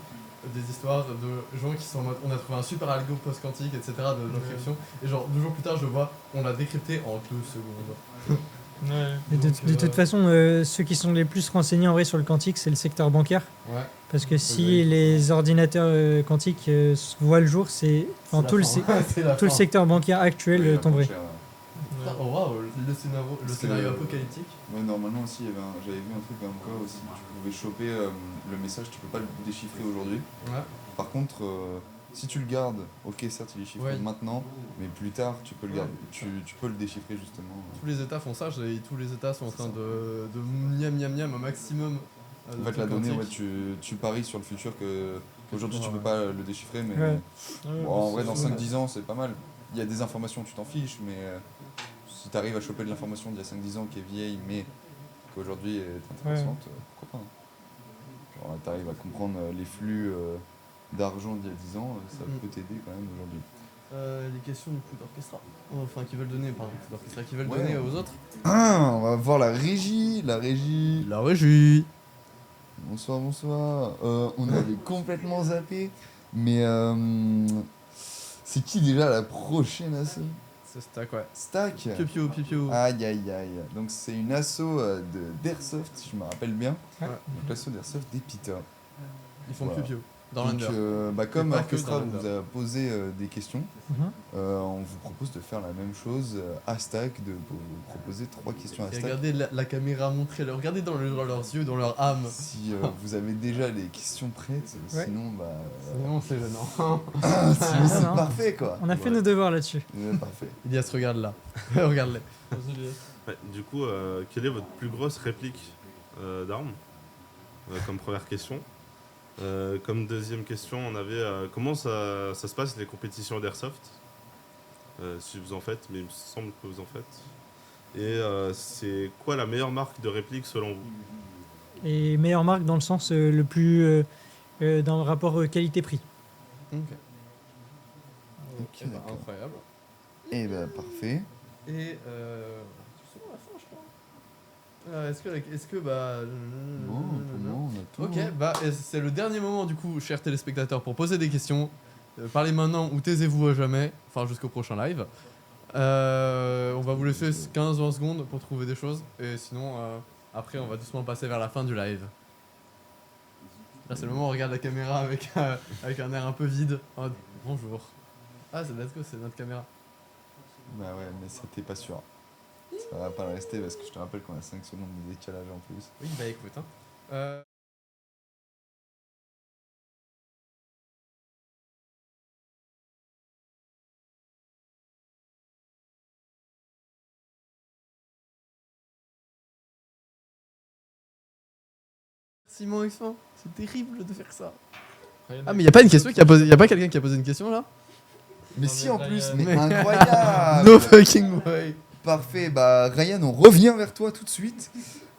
des histoires de gens qui sont en mode on a trouvé un super algo post-quantique, etc. d'encryption. Et genre, 2 jours plus tard, je vois, on l'a décrypté en 2 secondes. Ouais. Et de toute façon, ceux qui sont les plus renseignés en vrai sur le quantique, c'est le secteur bancaire. Ouais. Parce que si Oui. les ordinateurs quantiques voient le jour, enfin, tout le secteur bancaire actuel oui, la tomberait. frontière, Ouais. Oh waouh, le Parce scénario que, apocalyptique. ouais, normalement aussi, j'avais vu un truc comme quoi aussi, tu pouvais choper le message, tu peux pas le déchiffrer aujourd'hui. Ouais. Par contre, si tu le gardes, ok, certes il est chiffré Ouais. maintenant, mais plus tard tu peux le Ouais. garder, tu peux le déchiffrer justement. Tous les États font ça, tous les États sont en train de miam miam miam au maximum. En fait, la donnée, ouais, tu paries sur le futur que Aujourd'hui, tu peux pas le déchiffrer, mais Ouais. bon, en vrai, dans 5-10 ans, c'est pas mal. Il y a des informations, tu t'en fiches, mais si tu arrives à choper de l'information d'il y a 5-10 ans qui est vieille, mais qu'aujourd'hui est intéressante, pourquoi pas. Hein. Genre, tu arrives à comprendre les flux d'argent d'il y a 10 ans, ça peut t'aider quand même aujourd'hui. Les questions du coup d'orchestra. Enfin, qui veulent donner, pardon, d'orchestra, qui veulent Ouais. donner aux autres. On va voir la régie. La régie. Bonsoir, bonsoir. On avait complètement zappé, mais c'est qui déjà la prochaine asso? C'est Stack, ouais. Stack. Piu piu. Aïe aïe aïe. Donc c'est une asso d'Airsoft, si je me rappelle bien. Ouais. Donc l'asso d'Airsoft des Peter. Ils font Voilà. piu dans Donc l'under. comme pas que Orchestra dans vous a posé des questions, Mhm. on vous propose de faire la même chose à Stack, de vous proposer 3 questions à Et Stack. regardez la caméra, montrez-leur, regardez dans leurs yeux, dans leur âme. Si vous avez déjà les questions prêtes, Ouais. sinon bah Non, c'est gênant. sinon c'est non. parfait quoi. On a fait Ouais. nos devoirs là-dessus. Parfait. Elias, regarde là. Regarde-les. Ouais, du coup, quelle est votre plus grosse réplique d'armes comme première question. Comme deuxième question, on avait comment ça se passe les compétitions d'airsoft, si vous en faites, mais il me semble que vous en faites. Et c'est quoi la meilleure marque de réplique selon vous? Et meilleure marque dans le sens le plus dans le rapport qualité-prix. Ok. Ok, Eh ben, d'accord. incroyable. Et bah parfait. Et c'est bon la fin, je crois. Est-ce que bah. Bon, pour moi on a tout. Ok, hein. bah et c'est le dernier moment du coup, chers téléspectateurs, pour poser des questions. Parlez maintenant ou taisez-vous à jamais, enfin jusqu'au prochain live. On va vous laisser 15-20 secondes pour trouver des choses, et sinon après on va doucement passer vers la fin du live. Là c'est le moment où on regarde la caméra avec un air un peu vide. Oh, bonjour. Ah c'est let's go, c'est notre caméra. Bah ouais, mais ça t'es pas sûr. Ça va pas le rester parce que je te rappelle qu'on a 5 secondes de décalage en plus. Oui bah écoute hein. Simon Expan, c'est terrible de faire ça. Ah mais y a pas une question qui a posé, y a pas quelqu'un qui a posé une question là? Mais Non, si mais en Ryan- plus, mais Mais- incroyable. No fucking way. Parfait, bah Ryan, on revient vers toi tout de suite.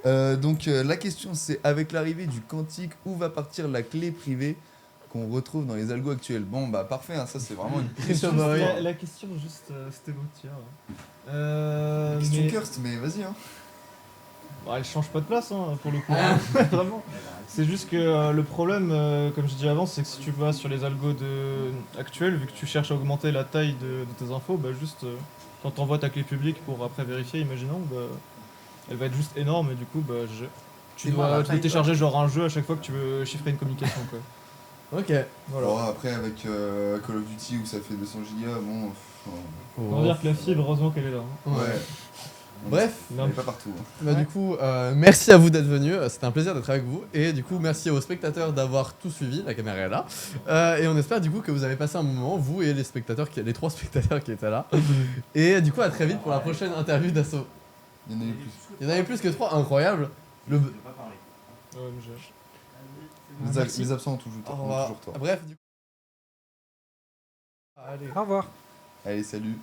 Donc la question c'est, avec l'arrivée du quantique, où va partir la clé privée qu'on retrouve dans les algos actuels? Bon bah parfait, hein, ça c'est vraiment une question. Christophe Barry. La question, juste, c'était beau, tiens. Question Mais- Kurst, mais vas-y hein. Bah, elle change pas de place, hein, pour le coup. Vraiment. C'est juste que le problème, comme je dis avant, c'est que si tu vas sur les algos actuels, vu que tu cherches à augmenter la taille de tes infos, bah juste quand t'envoies ta clé publique pour après vérifier, imaginons, bah, elle va être juste énorme et du coup, bah, tu dois télécharger genre un jeu à chaque fois que tu veux chiffrer une communication, quoi. Ok. Voilà. Bon après avec Call of Duty où ça fait 200 gigas, bon... On va dire que la fibre, heureusement qu'elle est là. hein. Ouais. Bref. Mais pas partout. hein. Bah du coup, merci à vous d'être venus, c'était un plaisir d'être avec vous, et du coup merci aux spectateurs d'avoir tout suivi, la caméra est là, et on espère du coup que vous avez passé un bon moment, vous et les spectateurs, les 3 spectateurs qui étaient là, et du coup à très vite pour la prochaine interview d'Asso. Il y en a eu plus. Il y en avait plus que 3, incroyable. Je ne peux pas parler. Ouais, mais j'ai- Merci. Les absents ont toujours, Au ont revoir. toujours tort. Bref, du coup... Allez. Au revoir. Allez, salut.